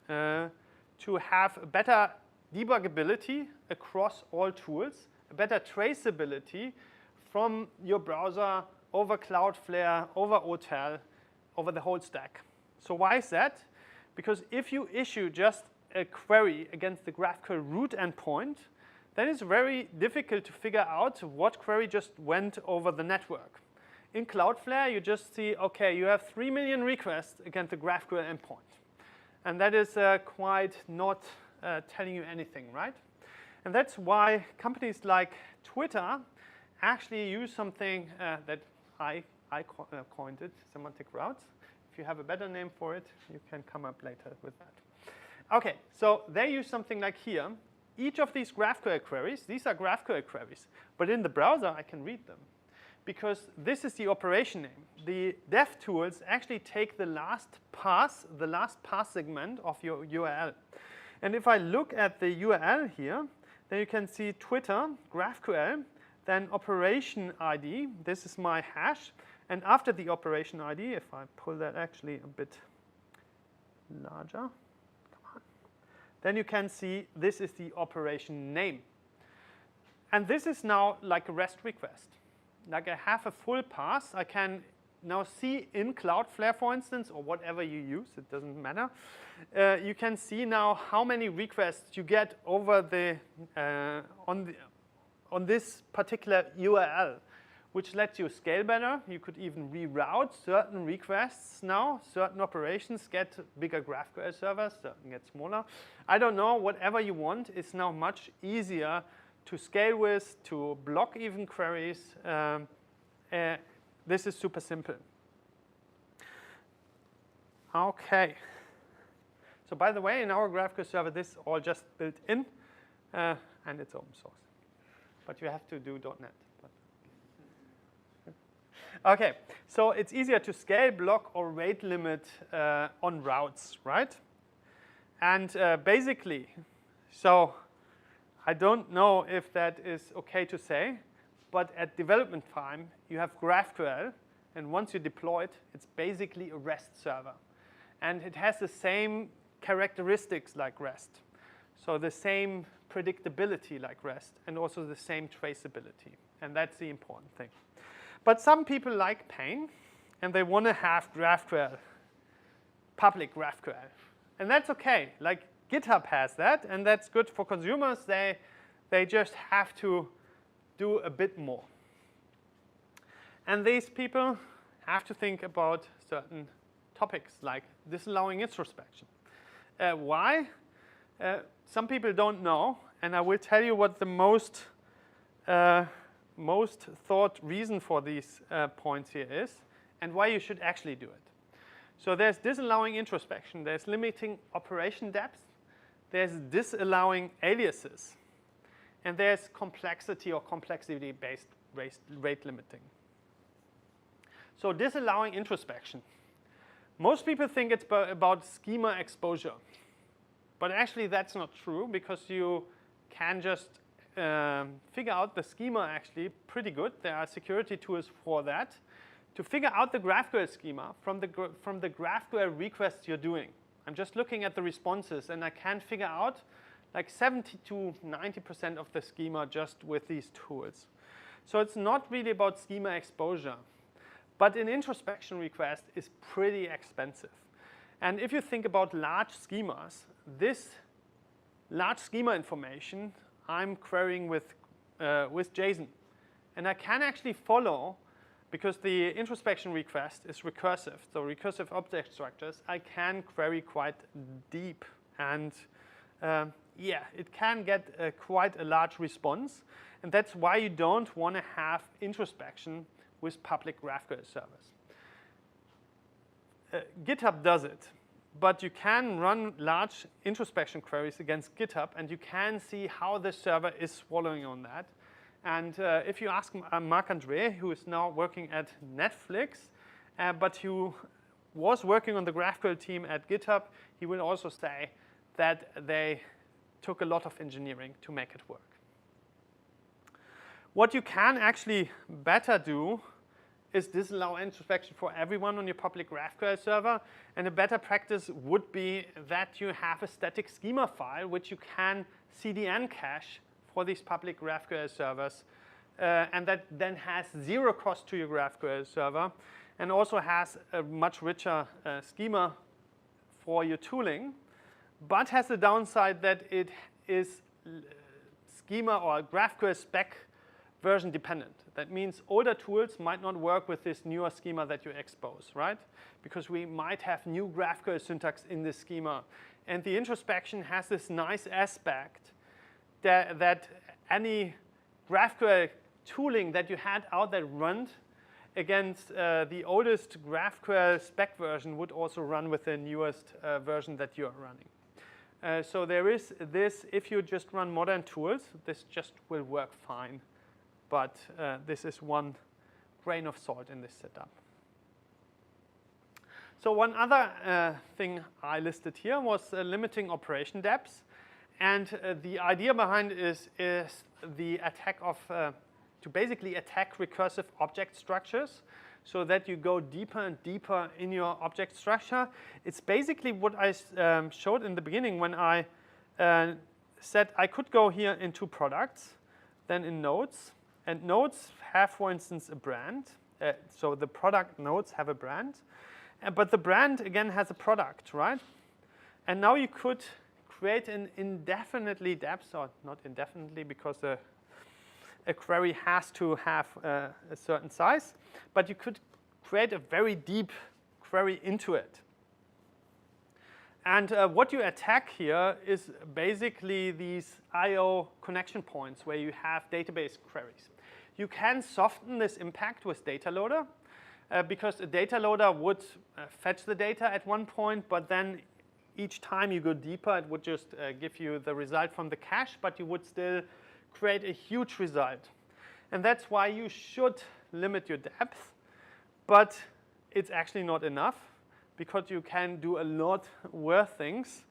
to have better debuggability across all tools, a better traceability from your browser over Cloudflare, over OTel, over the whole stack. So why is that? Because if you issue just a query against the GraphQL root endpoint, then it's very difficult to figure out what query just went over the network. In Cloudflare, you just see, okay, you have 3 million requests against the GraphQL endpoint. And that is quite not telling you anything, right? And that's why companies like Twitter actually use something that I coined it, semantic routes. If you have a better name for it, you can come up later with that. Okay, so they use something like here. Each of these GraphQL queries, these are GraphQL queries, but in the browser I can read them because this is the operation name. The dev tools actually take the last pass segment of your URL. And if I look at the URL here, then you can see Twitter, GraphQL, then operation ID, this is my hash, and after the operation ID, if I pull that actually a bit larger, then you can see this is the operation name. And this is now like a REST request. Like I have a full pass. I can now see in Cloudflare, for instance, or whatever you use, it doesn't matter. You can see now how many requests you get over the on this particular URL, which lets you scale better. You could even reroute certain requests now. Certain operations get bigger GraphQL servers, certain get smaller. I don't know, whatever you want is now much easier to scale with, to block even queries. This is super simple. Okay. So by the way, in our GraphQL server, this is all just built in, and it's open source. But you have to do .NET. Okay, so it's easier to scale, block, or rate limit on routes, right? And basically, so I don't know if that is okay to say, but at development time, you have GraphQL, and once you deploy it, it's basically a REST server. And it has the same characteristics like REST. So the same predictability like REST, and also the same traceability. And that's the important thing. But some people like pain, and they want to have GraphQL, public GraphQL. And that's okay. Like GitHub has that, and that's good for consumers. They just have to do a bit more. And these people have to think about certain topics, like disallowing introspection. Why? Some people don't know, and I will tell you what the most thought reason for these points here is, and why you should actually do it. So there's disallowing introspection, there's limiting operation depth, there's disallowing aliases, and there's complexity or complexity-based rate limiting. So disallowing introspection. Most people think it's about schema exposure, but actually that's not true, because you can just figure out the schema actually pretty good. There are security tools for that. To figure out the GraphQL schema from the GraphQL requests you're doing. I'm just looking at the responses, and I can figure out like 70 to 90% of the schema just with these tools. So it's not really about schema exposure. But an introspection request is pretty expensive. And if you think about large schemas, this large schema information I'm querying with JSON. And I can actually follow, because the introspection request is recursive, so recursive object structures, I can query quite deep. And yeah, it can get quite a large response. And that's why you don't want to have introspection with public GraphQL servers. GitHub does it, but you can run large introspection queries against GitHub, and you can see how the server is swallowing on that. And if you ask Marc-André, who is now working at Netflix, but who was working on the GraphQL team at GitHub, he will also say that they took a lot of engineering to make it work. What you can actually better do is disallow introspection for everyone on your public GraphQL server. And a better practice would be that you have a static schema file which you can CDN cache for these public GraphQL servers. And that then has zero cost to your GraphQL server and also has a much richer schema for your tooling, but has the downside that it is schema or GraphQL spec version dependent. That means older tools might not work with this newer schema that you expose, right? Because we might have new GraphQL syntax in this schema. And the introspection has this nice aspect that any GraphQL tooling that you had out that run against the oldest GraphQL spec version would also run with the newest version that you are running. So there is this, if you just run modern tools, this just will work fine. But this is one grain of salt in this setup. So one other thing I listed here was limiting operation depths. And the idea behind it is the attack of, to basically attack recursive object structures so that you go deeper and deeper in your object structure. It's basically what I showed in the beginning when I said I could go here into products, then in nodes. And nodes have, for instance, a brand. So the product nodes have a brand. But the brand, again, has a product, right? And now you could create an indefinitely depth, or not indefinitely because a query has to have a certain size. But you could create a very deep query into it. And what you attack here is basically these I/O connection points where you have database queries. You can soften this impact with data loader because a data loader would fetch the data at one point, but then each time you go deeper, it would just give you the result from the cache, but you would still create a huge result. And that's why you should limit your depth, but it's actually not enough because you can do a lot worse things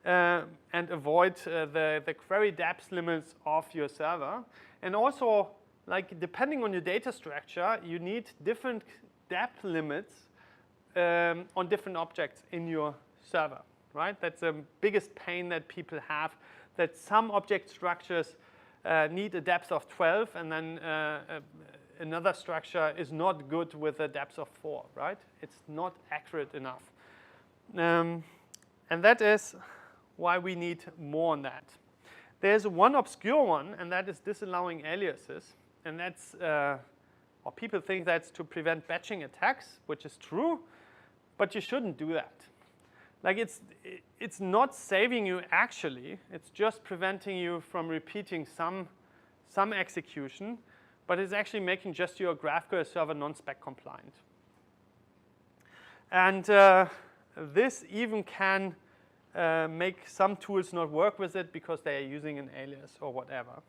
and avoid the query depth limits of your server. And also, like depending on your data structure, you need different depth limits on different objects in your server, right? That's the biggest pain that people have, that some object structures need a depth of 12 and then another structure is not good with a depth of 4, right? It's not accurate enough. And that is why we need more on that. There's one obscure one, and that is disallowing aliases. And that's, or people think that's to prevent batching attacks, which is true, but you shouldn't do that. Like it's not saving you actually, it's just preventing you from repeating some execution, but it's actually making just your GraphQL server non-spec compliant. And this even can make some tools not work with it because they are using an alias or whatever.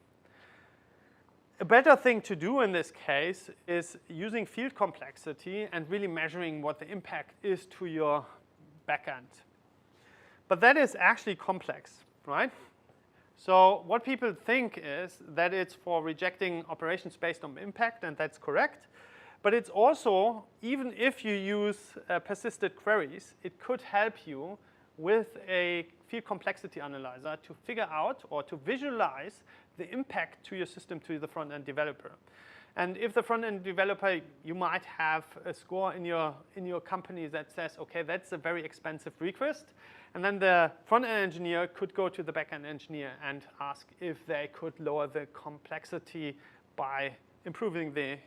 A better thing to do in this case is using field complexity and really measuring what the impact is to your backend. But that is actually complex, right? So what people think is that it's for rejecting operations based on impact, and that's correct. But it's also, even if you use persisted queries, it could help you with a field complexity analyzer to figure out or to visualize the impact to your system to the front-end developer. And if the front-end developer, you might have a score in your company that says, okay, that's a very expensive request. And then the front-end engineer could go to the back-end engineer and ask if they could lower the complexity by improving the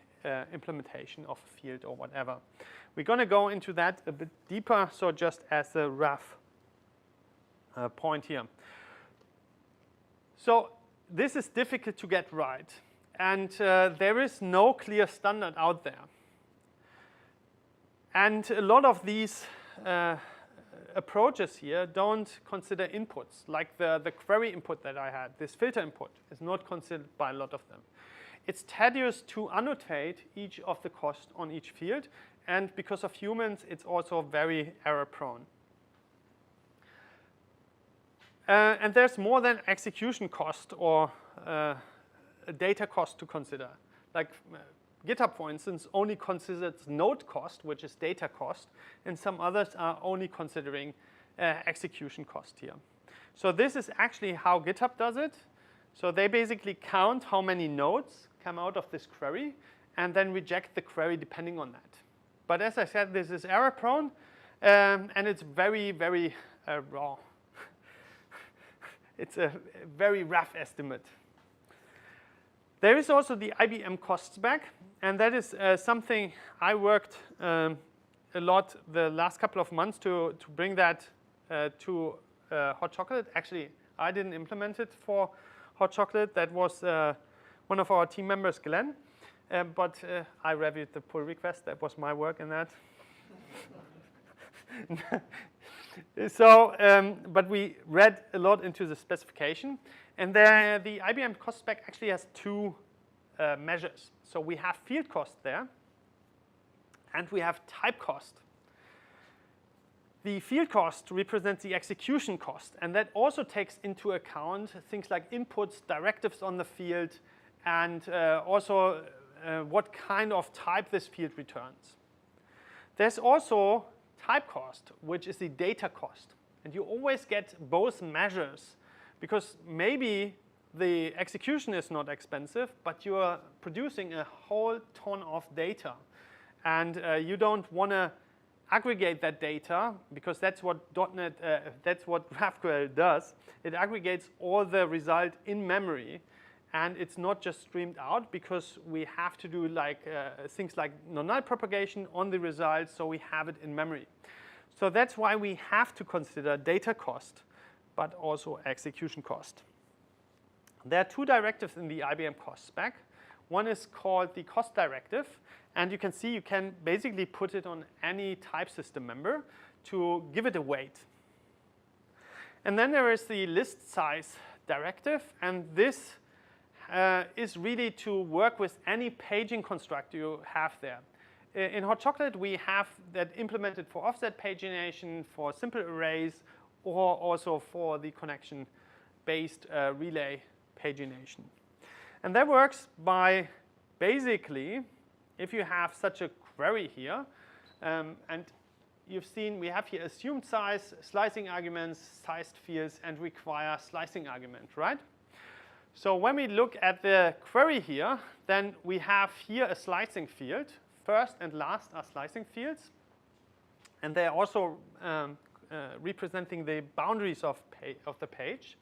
implementation of a field or whatever. We're going to go into that a bit deeper, so just as a rough point here. So this is difficult to get right. And there is no clear standard out there. And a lot of these approaches here don't consider inputs, like the query input that I had. This filter input is not considered by a lot of them. It's tedious to annotate each of the costs on each field. And because of humans, it's also very error-prone. And there's more than execution cost or a data cost to consider. Like GitHub, for instance, only considers node cost, which is data cost, and some others are only considering execution cost here. So this is actually how GitHub does it. So they basically count how many nodes come out of this query and then reject the query depending on that. But as I said, this is error-prone, and it's very, very raw. It's a very rough estimate. There is also the IBM cost spec, and that is something I worked a lot the last couple of months to bring that to Hot Chocolate. Actually, I didn't implement it for Hot Chocolate. That was one of our team members, Glenn. But I reviewed the pull request. That was my work in that. So, but we read a lot into the specification. And the IBM cost spec actually has two measures. So we have field cost there, and we have type cost. The field cost represents the execution cost, and that also takes into account things like inputs, directives on the field, and also what kind of type this field returns. There's also type cost, which is the data cost. And you always get both measures, because maybe the execution is not expensive, but you are producing a whole ton of data. And you don't want to aggregate that data, because that's what that's what GraphQL does. It aggregates all the result in memory, and it's not just streamed out, because we have to do like things like non-null propagation on the result, so we have it in memory. So that's why we have to consider data cost, but also execution cost. There are two directives in the IBM cost spec. One is called the cost directive, and you can see you can basically put it on any type system member to give it a weight. And then there is the list size directive, and this is really to work with any paging construct you have there. In Hot Chocolate, we have that implemented for offset pagination, for simple arrays, or also for the connection-based relay pagination. And that works by basically, if you have such a query here, and you've seen we have here assumed size, slicing arguments, sized fields, and require slicing argument, right? So when we look at the query here, then we have here a slicing field. First and last are slicing fields. And they are also representing the boundaries of the page.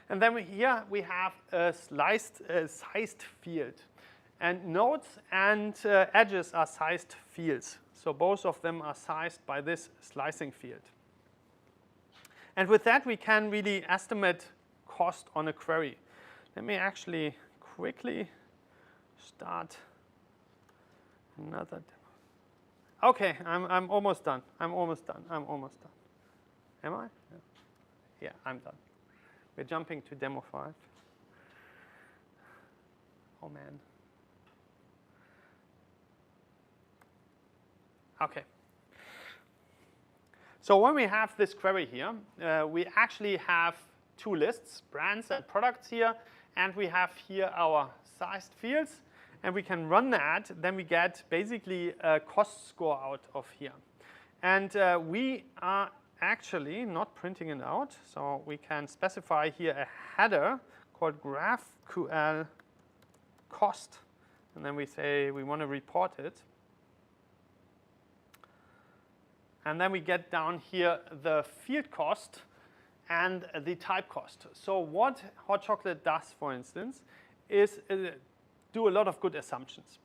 And then here we have a sized field. And nodes and edges are sized fields. So both of them are sized by this slicing field. And with that, we can really estimate cost on a query. Let me actually quickly start another demo. OK, I'm almost done. I'm almost done. Am I? Yeah, I'm done. We're jumping to demo 5. Oh, man. OK. So when we have this query here, we actually have two lists, brands and products here. And we have here our sized fields. And we can run that. Then we get basically a cost score out of here. And we are actually not printing it out. So we can specify here a header called GraphQL cost. And then we say we want to report it. And then we get down here the field cost and the type cost. So what Hot Chocolate does, for instance, is do a lot of good assumptions.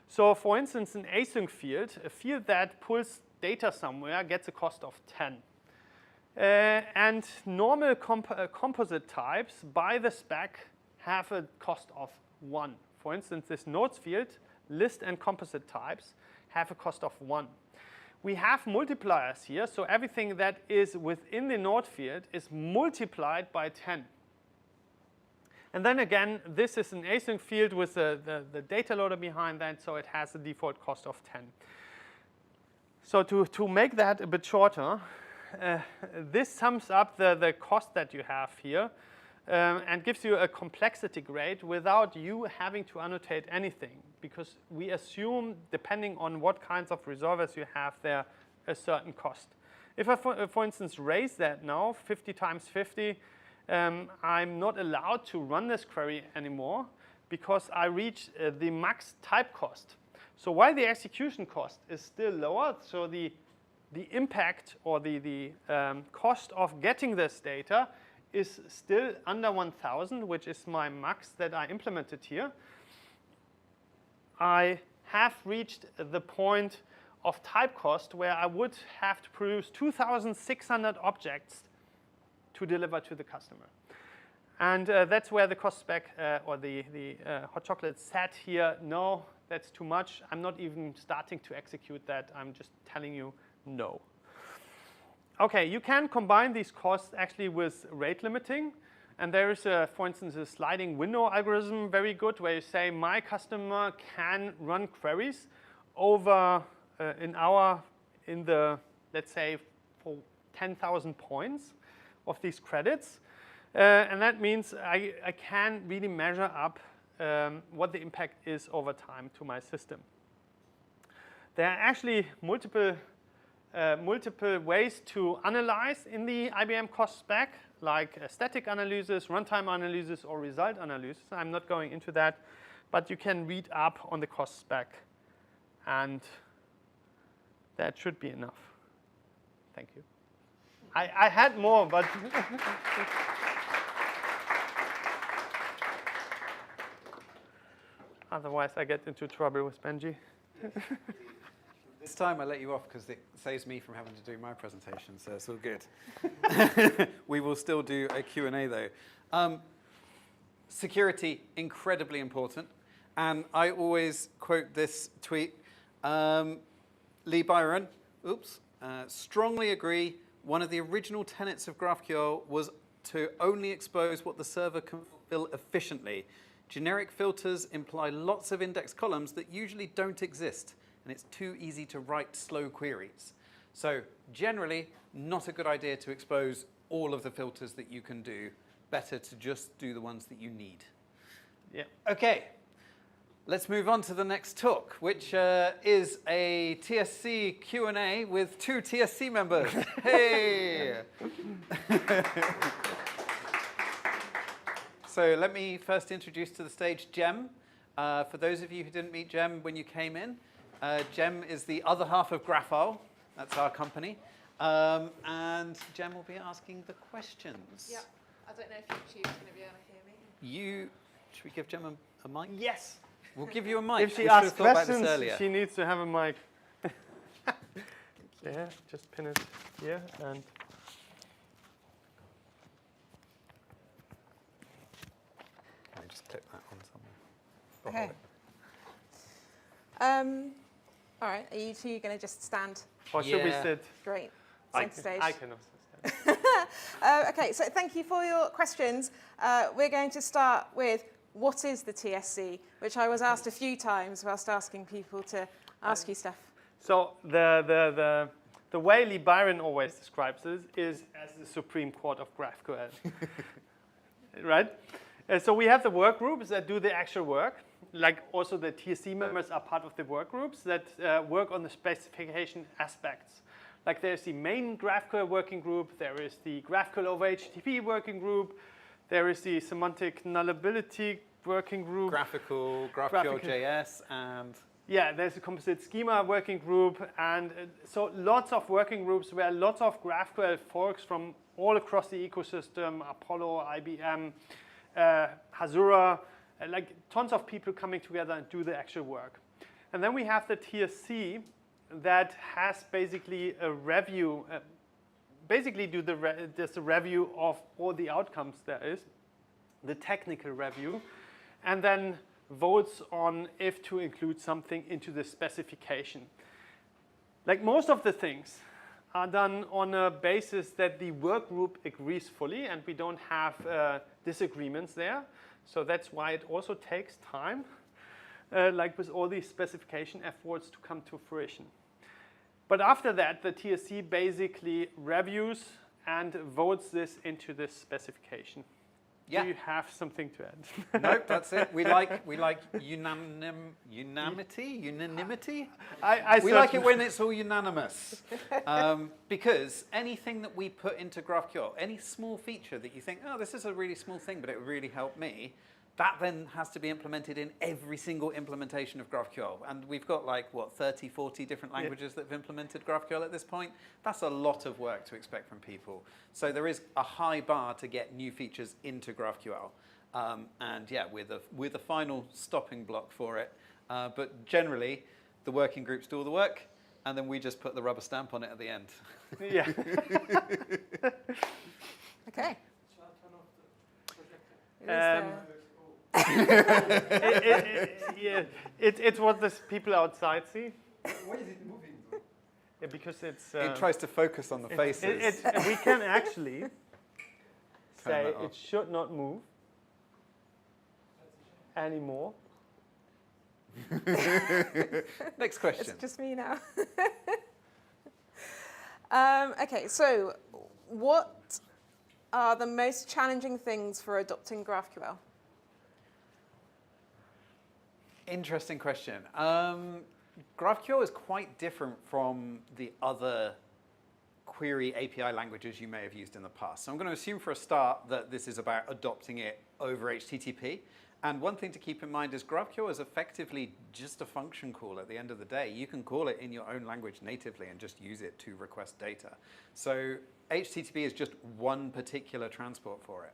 So for instance, an async field, a field that pulls data somewhere, gets a cost of 10. And normal composite types by the spec have a cost of 1. For instance, this nodes field, list and composite types, have a cost of 1. We have multipliers here, so everything that is within the node field is multiplied by 10. And then again, this is an async field with the data loader behind that, so it has a default cost of 10. So to make that a bit shorter, this sums up the cost that you have here and gives you a complexity grade without you having to annotate anything, because we assume, depending on what kinds of resolvers you have there, a certain cost. If I, for instance, raise that now, 50 times 50, I'm not allowed to run this query anymore because I reach the max type cost. So while the execution cost is still lower, so the impact or the cost of getting this data is still under 1,000, which is my max that I implemented here, I have reached the point of type cost where I would have to produce 2,600 objects to deliver to the customer. And that's where the cost spec or the Hot Chocolate said here, no, that's too much. I'm not even starting to execute that. I'm just telling you no. OK, you can combine these costs actually with rate limiting. And there is, for instance, a sliding window algorithm, very good, where you say my customer can run queries over an hour in the, let's say, for 10,000 points of these credits. And that means I can really measure up what the impact is over time to my system. There are actually multiple ways to analyze in the IBM cost spec, like static analysis, runtime analysis, or result analysis. I'm not going into that, but you can read up on the cost spec, and that should be enough. Thank you. I had more, but otherwise I get into trouble with Benji.
This time I let you off because it saves me from having to do my presentation, so it's all good. We will still do a Q&A though. Security, incredibly important. And I always quote this tweet. Lee Byron, strongly agree, one of the original tenets of GraphQL was to only expose what the server can fulfill efficiently. Generic filters imply lots of index columns that usually don't exist, and it's too easy to write slow queries. So generally, not a good idea to expose all of the filters that you can do. Better to just do the ones that you need.
Yeah.
OK. Let's move on to the next talk, which is a TSC Q&A with 2 TSC members. Hey! So let me first introduce to the stage Jem. For those of you who didn't meet Jem when you came in, Jem is the other half of GraphQL. That's our company. And Jem will be asking the questions.
Yeah. I don't know if YouTube's going to be able to hear me.
Should we give Jem a mic?
Yes.
We'll give you a mic.
If she asks questions,
earlier.
she needs to have a mic. Yeah, just pin it here and.
Can I just clip that on somewhere?
Okay. All right. Are you two going to just stand?
Or should we sit?
Great.
I
Center stage.
can also stand.
OK. So thank you for your questions. We're going to start with what is the TSC, which I was asked a few times whilst asking people to ask you stuff.
So the way Lee Byron always describes this is as the Supreme Court of GraphQL, right? So we have the work groups that do the actual work. Like also the TSC members are part of the work groups that work on the specification aspects. Like there's the main GraphQL working group, there is the GraphQL over HTTP working group, there is the semantic nullability working group.
Graphical, GraphQL.js, and
Yeah, there's a composite schema working group, and so lots of working groups where lots of GraphQL folks from all across the ecosystem, Apollo, IBM, Hasura, like tons of people coming together and do the actual work. And then we have the TSC that has basically a review, there's a review of all the outcomes there is, the technical review, and then votes on if to include something into the specification. Like most of the things are done on a basis that the work group agrees fully, and we don't have disagreements there. So that's why it also takes time, like with all these specification efforts to come to fruition. But after that, the TSC basically reviews and votes this into this specification.
yeah.
Do you have something to add?
Nope, that's it. We like unanimity. We like it when it's all unanimous. Because anything that we put into GraphQL, any small feature that you think, oh, this is a really small thing, but it would really help me, that then has to be implemented in every single implementation of GraphQL. And we've got like, what, 30, 40 different languages that have implemented GraphQL at this point? That's a lot of work to expect from people. So there is a high bar to get new features into GraphQL. And yeah, we're the final stopping block for it. But generally, the working groups do all the work, and then we just put the rubber stamp on it at the end.
Yeah.
Okay.
It's what the people outside see.
Why is it moving though?
Yeah, because it's.
It tries to focus on the faces.
We can actually say
that off.
it should not move anymore.
Next question.
It's just me now. Okay, so what are the most challenging things for adopting GraphQL?
Interesting question. GraphQL is quite different from the other query API languages you may have used in the past. So I'm going to assume for a start that this is about adopting it over HTTP. And one thing to keep in mind is GraphQL is effectively just a function call at the end of the day. You can call it in your own language natively and just use it to request data. So HTTP is just one particular transport for it.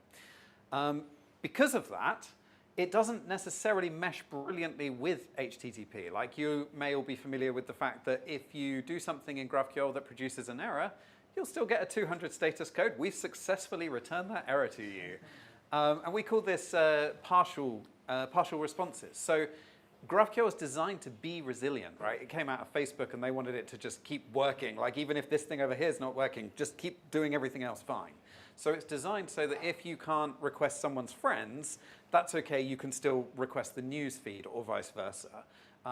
Because of that, it doesn't necessarily mesh brilliantly with HTTP. Like you may all be familiar with the fact that if you do something in GraphQL that produces an error, you'll still get a 200 status code. We've successfully returned that error to you. And we call this partial responses. So GraphQL is designed to be resilient, right? It came out of Facebook and they wanted it to just keep working. Like even if this thing over here is not working, just keep doing everything else fine. So it's designed so that if you can't request someone's friends, that's okay, you can still request the news feed or vice versa.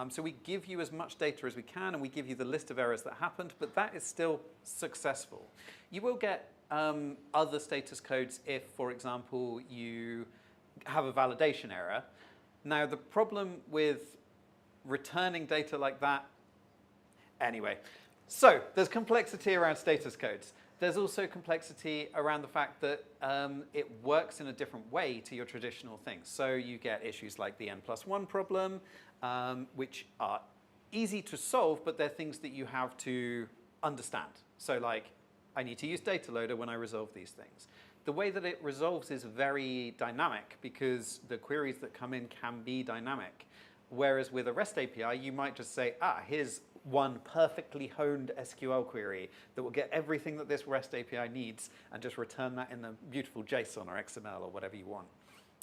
So we give you as much data as we can and we give you the list of errors that happened, but that is still successful. You will get other status codes if, for example, you have a validation error. Now, the problem with returning data like that, anyway, so there's complexity around status codes. There's also complexity around the fact that it works in a different way to your traditional things. So you get issues like the n+1 problem, which are easy to solve, but they're things that you have to understand. So like, I need to use data loader when I resolve these things. The way that it resolves is very dynamic because the queries that come in can be dynamic. Whereas with a REST API, you might just say, here's one perfectly honed SQL query that will get everything that this REST API needs and just return that in a beautiful JSON or XML or whatever you want.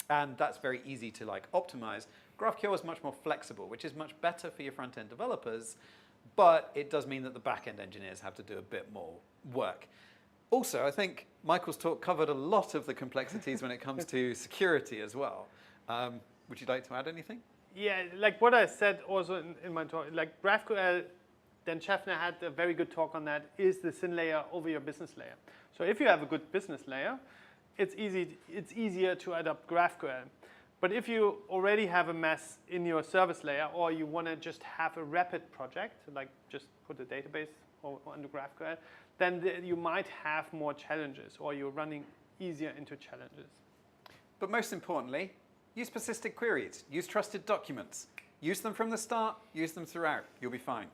And that's very easy to like optimize. GraphQL is much more flexible, which is much better for your front-end developers, but it does mean that the back-end engineers have to do a bit more work. Also, I think Michael's talk covered a lot of the complexities when it comes to security as well. Would you like to add anything?
Yeah, like what I said also in my talk, like GraphQL, Dan Schaffner had a very good talk on that, is the thin layer over your business layer. So if you have a good business layer, it's easier to adopt GraphQL. But if you already have a mess in your service layer, or you want to just have a rapid project, like just put a database onto GraphQL, then you might have more challenges, or you're running easier into challenges.
But most importantly, Use persistent queries. Use trusted documents. Use them from the start. Use them throughout. You'll be fine.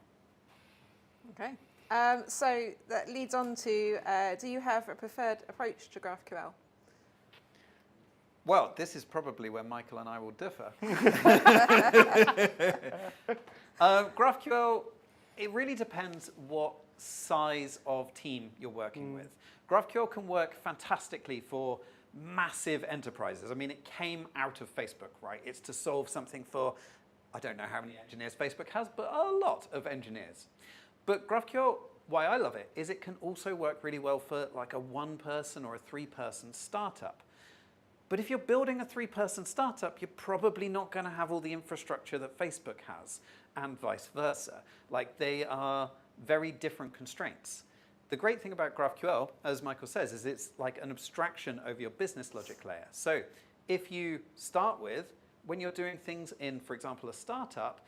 Okay. So that leads on to, do you have a preferred approach to GraphQL?
Well, this is probably where Michael and I will differ. GraphQL, it really depends what size of team you're working with. GraphQL can work fantastically for massive enterprises. I mean, it came out of Facebook, right? It's to solve something for, I don't know how many engineers Facebook has, but a lot of engineers. But GraphQL, why I love it, is it can also work really well for like a 1-person or a 3-person startup. But if you're building a 3-person startup, you're probably not going to have all the infrastructure that Facebook has, and vice versa. Like, they are very different constraints. The great thing about GraphQL, as Michael says, is it's like an abstraction over your business logic layer. So if you start with, when you're doing things in, for example, a startup,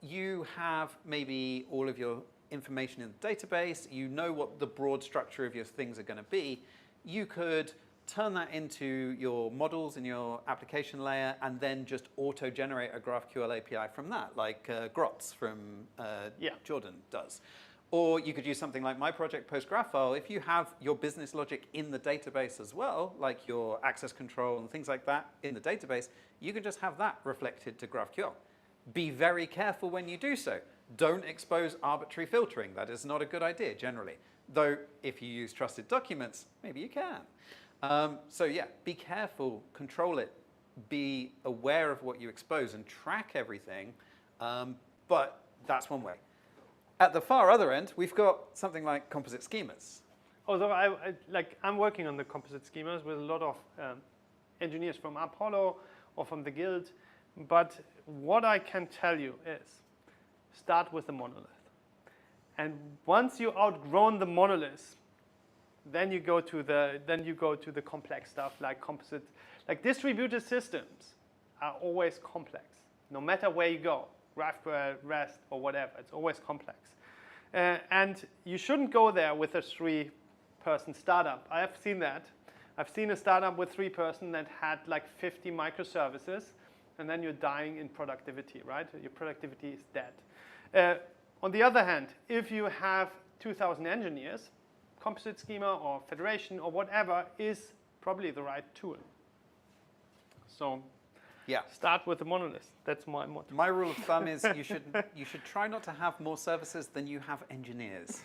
you have maybe all of your information in the database, you know what the broad structure of your things are going to be, you could turn that into your models in your application layer and then just auto-generate a GraphQL API from that, like Grotz from Jordan does. Or you could use something like my project, PostGraphQL. If you have your business logic in the database as well, like your access control and things like that in the database, you can just have that reflected to GraphQL. Be very careful when you do so. Don't expose arbitrary filtering. That is not a good idea generally. Though if you use trusted documents, maybe you can. So yeah, be careful, control it, be aware of what you expose and track everything, but that's one way. At the far other end, we've got something like composite schemas.
Although I'm working on the composite schemas with a lot of engineers from Apollo or from the Guild, but what I can tell you is start with the monolith. And once you've outgrown the monolith, then you go to the complex stuff like composite, like distributed systems are always complex, no matter where you go, GraphQL, REST, or whatever. It's always complex, and you shouldn't go there with a 3-person startup. I have seen that. I've seen a startup with 3-person that had like 50 microservices, and then you're dying in productivity, right? Your productivity is dead. On the other hand, if you have 2,000 engineers, composite schema or federation or whatever is probably the right tool. So
yeah,
start with the monolith. That's my motto.
My rule of thumb is you should try not to have more services than you have engineers.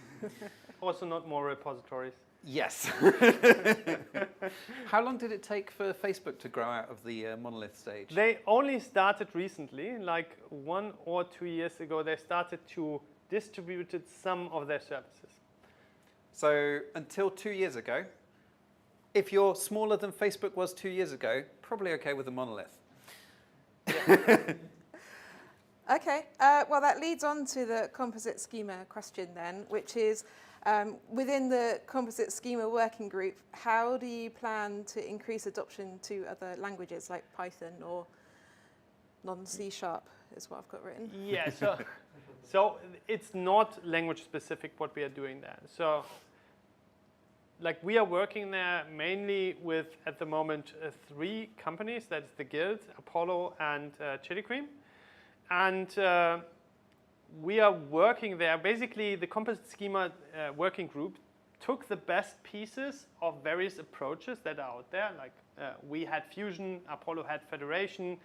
Also not more repositories.
Yes. How long did it take for Facebook to grow out of the monolith stage?
They only started recently, like 1 or 2 years ago, they started to distribute some of their services.
So until 2 years ago, if you're smaller than Facebook was 2 years ago, probably okay with a monolith.
Okay, well that leads on to the composite schema question then, which is within the composite schema working group, how do you plan to increase adoption to other languages like Python or non-C# is what I've got written?
Yeah, so it's not language specific what we are doing there. So like we are working there mainly with, at the moment, 3 companies. That's the Guild, Apollo, and Chili Cream. And we are working there. Basically, the composite schema working group took the best pieces of various approaches that are out there. Like we had Fusion, Apollo had Federation,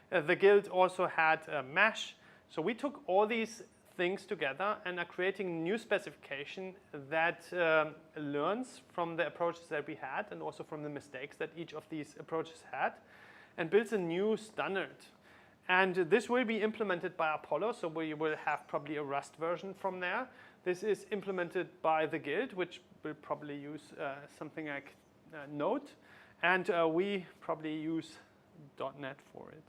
the Guild also had Mesh. So we took all these things together and are creating new specification that learns from the approaches that we had and also from the mistakes that each of these approaches had and builds a new standard. And this will be implemented by Apollo, so we will have probably a Rust version from there. This is implemented by the Guild, which will probably use something like Node. And we probably use .NET for it.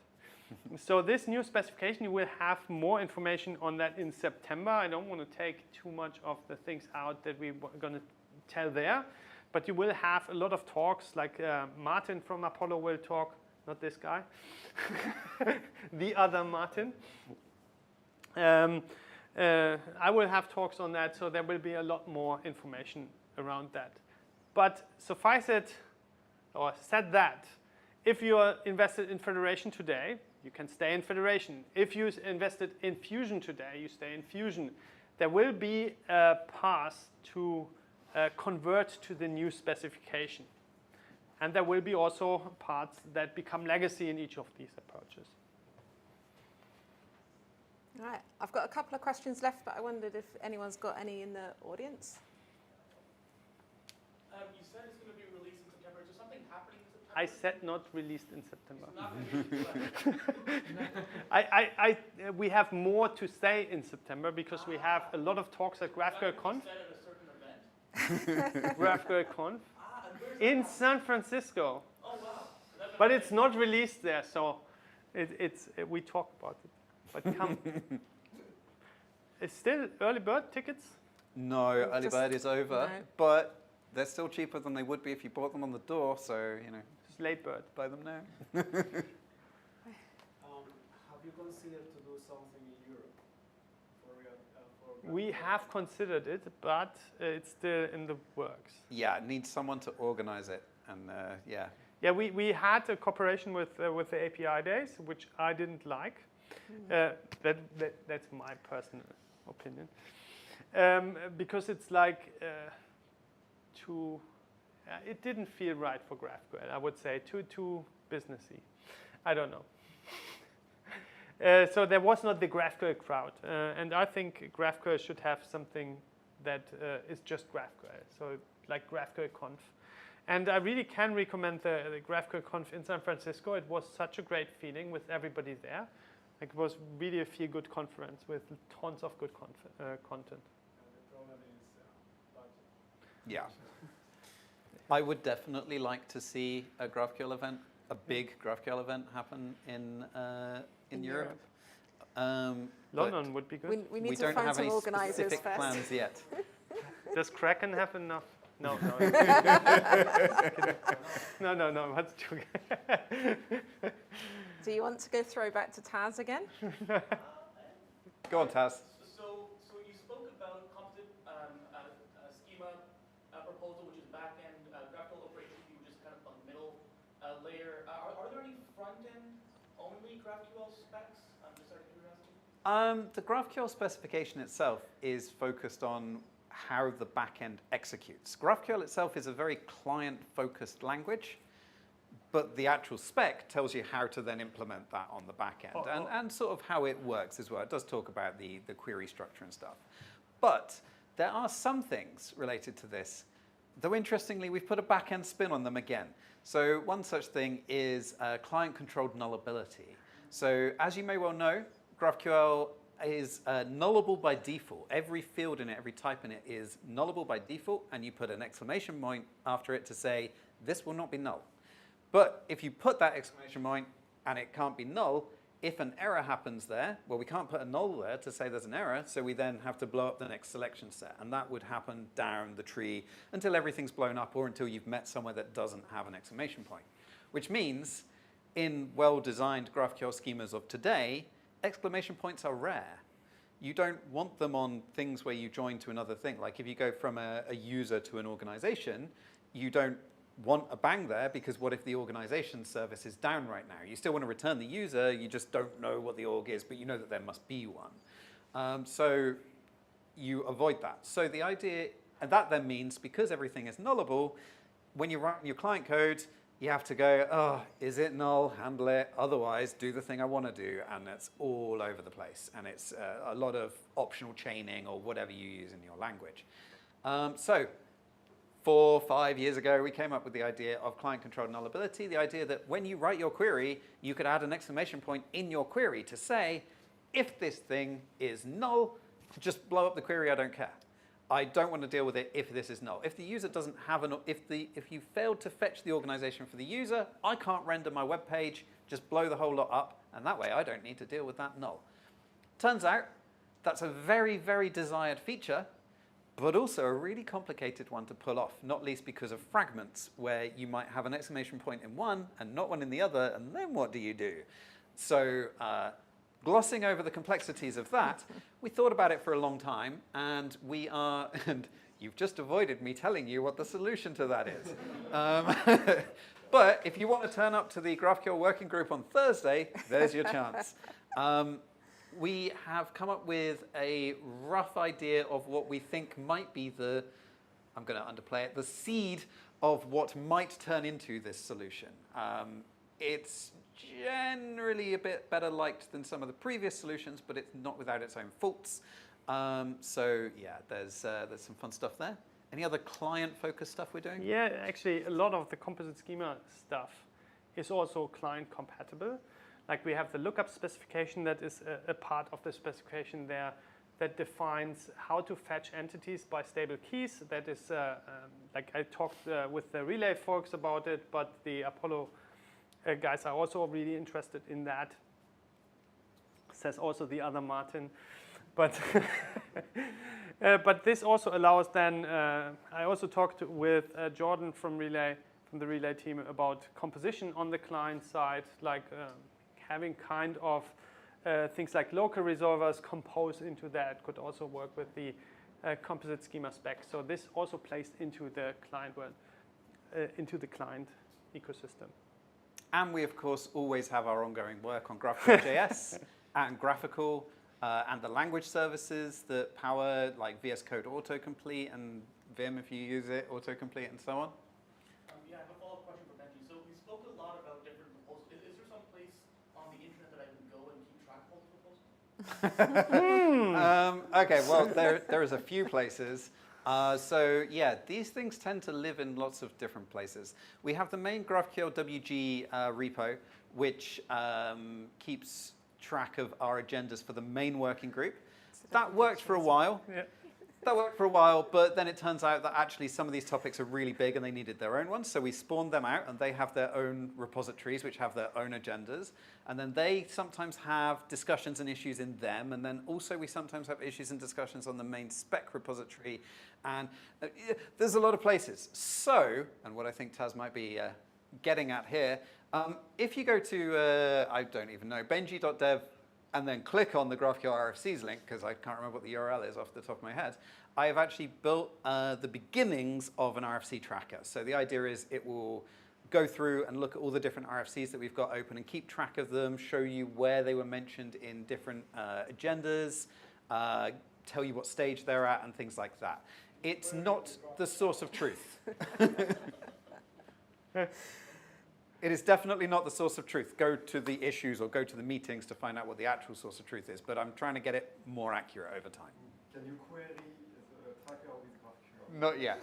So this new specification, you will have more information on that in September. I don't want to take too much of the things out that we're going to tell there. But you will have a lot of talks, like Martin from Apollo will talk, not this guy, the other Martin. I will have talks on that, so there will be a lot more information around that. But suffice it, or said that, if you are invested in Federation today, you can stay in Federation. If you invested in Fusion today, you stay in Fusion. There will be a path to convert to the new specification. And there will be also parts that become legacy in each of these approaches.
All right, I've got a couple of questions left, but I wondered if anyone's got any in the audience.
You said it's going to be released in September. Is there something happening in September?
I said not released in September.
It's not
We have more to say in September because we have a lot of talks at GraphQL Conf.
said at a certain event.
GraphQL Conf in San Francisco.
Oh wow!
But it's not released there, so we talk about it. But come. It's still early bird tickets?
No, early bird is over,
no.
but they're still cheaper than they would be if you bought them on the door. So
It's late bird.
buy them now.
Have you considered to do something in Europe?
We have considered it, but it's still in the works.
Yeah, it needs someone to organize it, and yeah.
Yeah, we had a cooperation with the API days, which I didn't like. That's my personal opinion. Because it's like it didn't feel right for GraphQL. I would say too businessy. I don't know. So there was not the GraphQL crowd, and I think GraphQL should have something that is just GraphQL. So like GraphQL Conf. And I really can recommend the GraphQL Conf in San Francisco. It was such a great feeling with everybody there. Like, it was really a feel-good conference with tons of good content.
And the problem is budget.
Yeah. I would definitely like to see a GraphQL event, a big GraphQL event happen in Europe.
London would be good.
We need
we
to
don't
find
have
some
any
organisers
specific
first.
plans yet.
Does Kraken have enough? No. No, that's joking.
Do you want to go throwback to Taz again?
Go on, Taz.
So you spoke about composite schema proposal, which is back-end GraphQL operations. You were just kind of on the middle layer. Are there any front-end only GraphQL specs? Just out of curiosity.
The GraphQL specification itself is focused on how the backend executes. GraphQL itself is a very client-focused language, but the actual spec tells you how to then implement that on the backend and sort of how it works as well. It does talk about the query structure and stuff. But there are some things related to this, though interestingly, we've put a backend spin on them again. So one such thing is client-controlled nullability. So as you may well know, GraphQL is nullable by default. Every field in it, every type in it is nullable by default, and you put an exclamation point after it to say, this will not be null. But if you put that exclamation point and it can't be null, if an error happens there, well, we can't put a null there to say there's an error, so we then have to blow up the next selection set. And that would happen down the tree until everything's blown up or until you've met somewhere that doesn't have an exclamation point. Which means in well-designed GraphQL schemas of today, exclamation points are rare. You don't want them on things where you join to another thing. Like if you go from a user to an organization, you don't want a bang there because what if the organization service is down right now? You still want to return the user, you just don't know what the org is, but you know that there must be one. So you avoid that. So the idea, and that then means because everything is nullable, when you write your client code, you have to go, oh, is it null? Handle it. Otherwise, do the thing I want to do. And it's all over the place. And it's a lot of optional chaining or whatever you use in your language. So 4 or 5 years ago, we came up with the idea of client-controlled nullability, the idea that when you write your query, you could add an exclamation point in your query to say, if this thing is null, just blow up the query, I don't care. I don't want to deal with it if this is null. If the user doesn't have if you failed to fetch the organization for the user, I can't render my web page, just blow the whole lot up, and that way I don't need to deal with that null. Turns out that's a very, very desired feature, but also a really complicated one to pull off, not least because of fragments, where you might have an exclamation point in one and not one in the other, and then what do you do? So glossing over the complexities of that, we thought about it for a long time, and You've just avoided me telling you what the solution to that is. But if you want to turn up to the GraphQL working group on Thursday, there's your chance. We have come up with a rough idea of what we think might be the, I'm going to underplay it, the seed of what might turn into this solution. It's generally a bit better liked than some of the previous solutions, but it's not without its own faults. So yeah, there's some fun stuff there. Any other client-focused stuff we're doing?
Yeah, actually, a lot of the composite schema stuff is also client compatible. Like we have the lookup specification that is a part of the specification there that defines how to fetch entities by stable keys. That is, like I talked with the Relay folks about it, but the Apollo guys are also really interested in that. Says also the other Martin. But, but this also allows then, I also talked with Jordan from the Relay team about composition on the client side, like having kind of things like local resolvers composed into that could also work with the composite schema spec. So this also plays into the client world, into the client ecosystem.
And we, of course, always have our ongoing work on GraphQL.js and Graphical and the language services that power like VS Code autocomplete and Vim if you use it, autocomplete and so on.
Yeah, I have a follow-up question for Benji. So we spoke a lot about different proposals. Is there some place on the internet that I can go and keep track of all the proposals?
Okay, well, there is a few places. So yeah, these things tend to live in lots of different places. We have the main GraphQL WG repo, which keeps track of our agendas for the main working group. That worked for a while.
Yeah.
That worked for a while, but then it turns out that actually some of these topics are really big and they needed their own ones. So we spawned them out and they have their own repositories which have their own agendas. And then they sometimes have discussions and issues in them. And then also we sometimes have issues and discussions on the main spec repository. And there's a lot of places. So, and what I think Taz might be getting at here, if you go to, I don't even know, benji.dev, and then click on the GraphQL RFCs link, because I can't remember what the URL is off the top of my head, I have actually built the beginnings of an RFC tracker. So the idea is it will go through and look at all the different RFCs that we've got open and keep track of them, show you where they were mentioned in different agendas, tell you what stage they're at, and things like that. It's not the source of truth. It is definitely not the source of truth. Go to the issues or go to the meetings to find out what the actual source of truth is. But I'm trying to get it more accurate over time.
Can you query the tracker with GraphQL?
Not yet.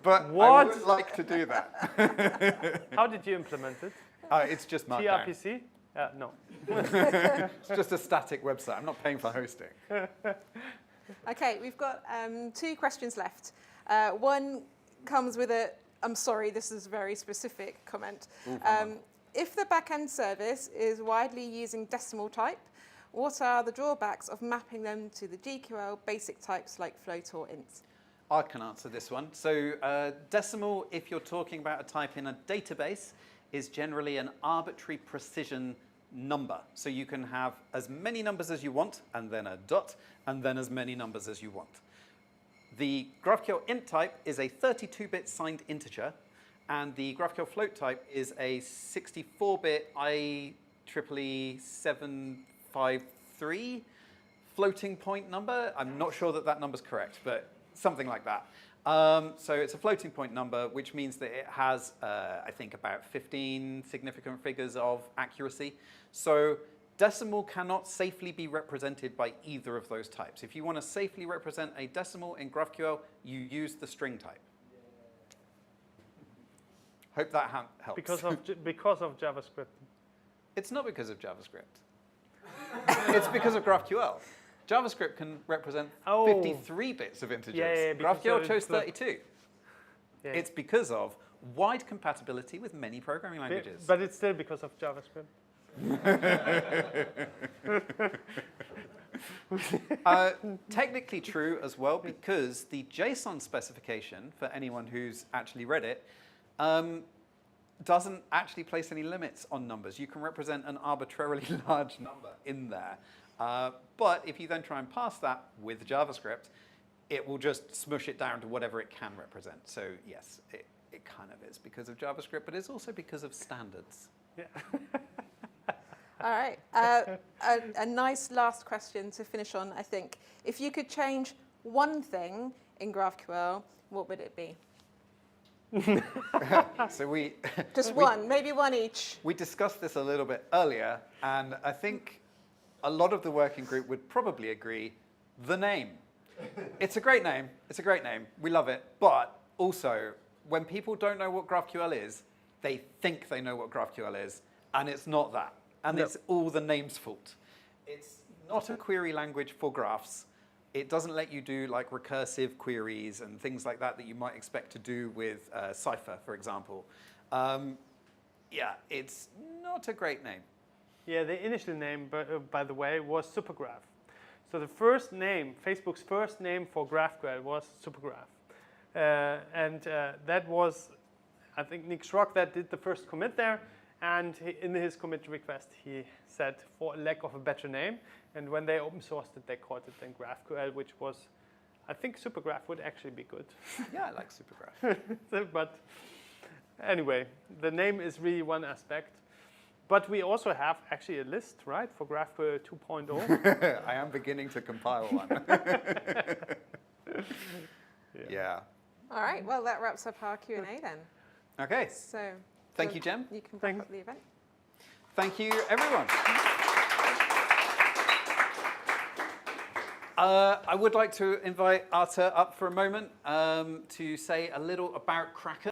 But
What?
I would like to do that.
How did you implement it?
It's just Markdown.
TRPC? No.
It's just a static website. I'm not paying for hosting.
Okay, we've got 2 questions left. One comes with a, I'm sorry, this is a very specific comment.
Ooh,
if the backend service is widely using decimal type, what are the drawbacks of mapping them to the GQL basic types like float or int?
I can answer this one. So decimal, if you're talking about a type in a database, is generally an arbitrary precision number. So you can have as many numbers as you want, and then a dot, and then as many numbers as you want. The GraphQL int type is a 32-bit signed integer, and the GraphQL float type is a 64-bit IEEE 753 floating point number. I'm not sure that that number's correct, but something like that. So it's a floating point number, which means that it has, I think, about 15 significant figures of accuracy. So decimal cannot safely be represented by either of those types. If you want to safely represent a decimal in GraphQL, you use the string type. Hope that helps.
Because of JavaScript.
It's not because of JavaScript. It's because of GraphQL. JavaScript can represent 53 bits of integers.
Yeah,
GraphQL chose 32.
Yeah.
It's because of wide compatibility with many programming languages.
But it's still because of JavaScript.
Technically true as well, because the JSON specification, for anyone who's actually read it, doesn't actually place any limits on numbers. You can represent an arbitrarily large number in there. But if you then try and parse that with JavaScript, it will just smush it down to whatever it can represent. So yes, it kind of is because of JavaScript, but it's also because of standards.
Yeah.
All right. A nice last question to finish on, I think. If you could change one thing in GraphQL, what would it be?
So we
Just one, maybe one each.
we discussed this a little bit earlier, and I think a lot of the working group would probably agree, the name. It's a great name. It's a great name. We love it. But also, when people don't know what GraphQL is, they think they know what GraphQL is, and it's not that. And
No.
it's all the name's fault. It's not a query language for graphs. It doesn't let you do like recursive queries and things like that that you might expect to do with Cypher, for example. Yeah, it's not a great name.
Yeah, the initial name, by the way, was Supergraph. So the first name, Facebook's first name for GraphQL was Supergraph. That was, I think, Nick Schrock that did the first commit there. And in his commit request, he said, for lack of a better name. And when they open sourced it, they called it then GraphQL, which was, I think Supergraph would actually be good.
Yeah, I like Supergraph.
But anyway, the name is really one aspect. But we also have actually a list, right, for GraphQL 2.0.
I am beginning to compile one. Yeah.
All right. Well, that wraps up our Q&A then.
Okay.
So
Thank you, Jem.
you can
Thank
wrap up the event.
Thank you, everyone. I would like to invite Arta up for a moment to say a little about Kraken.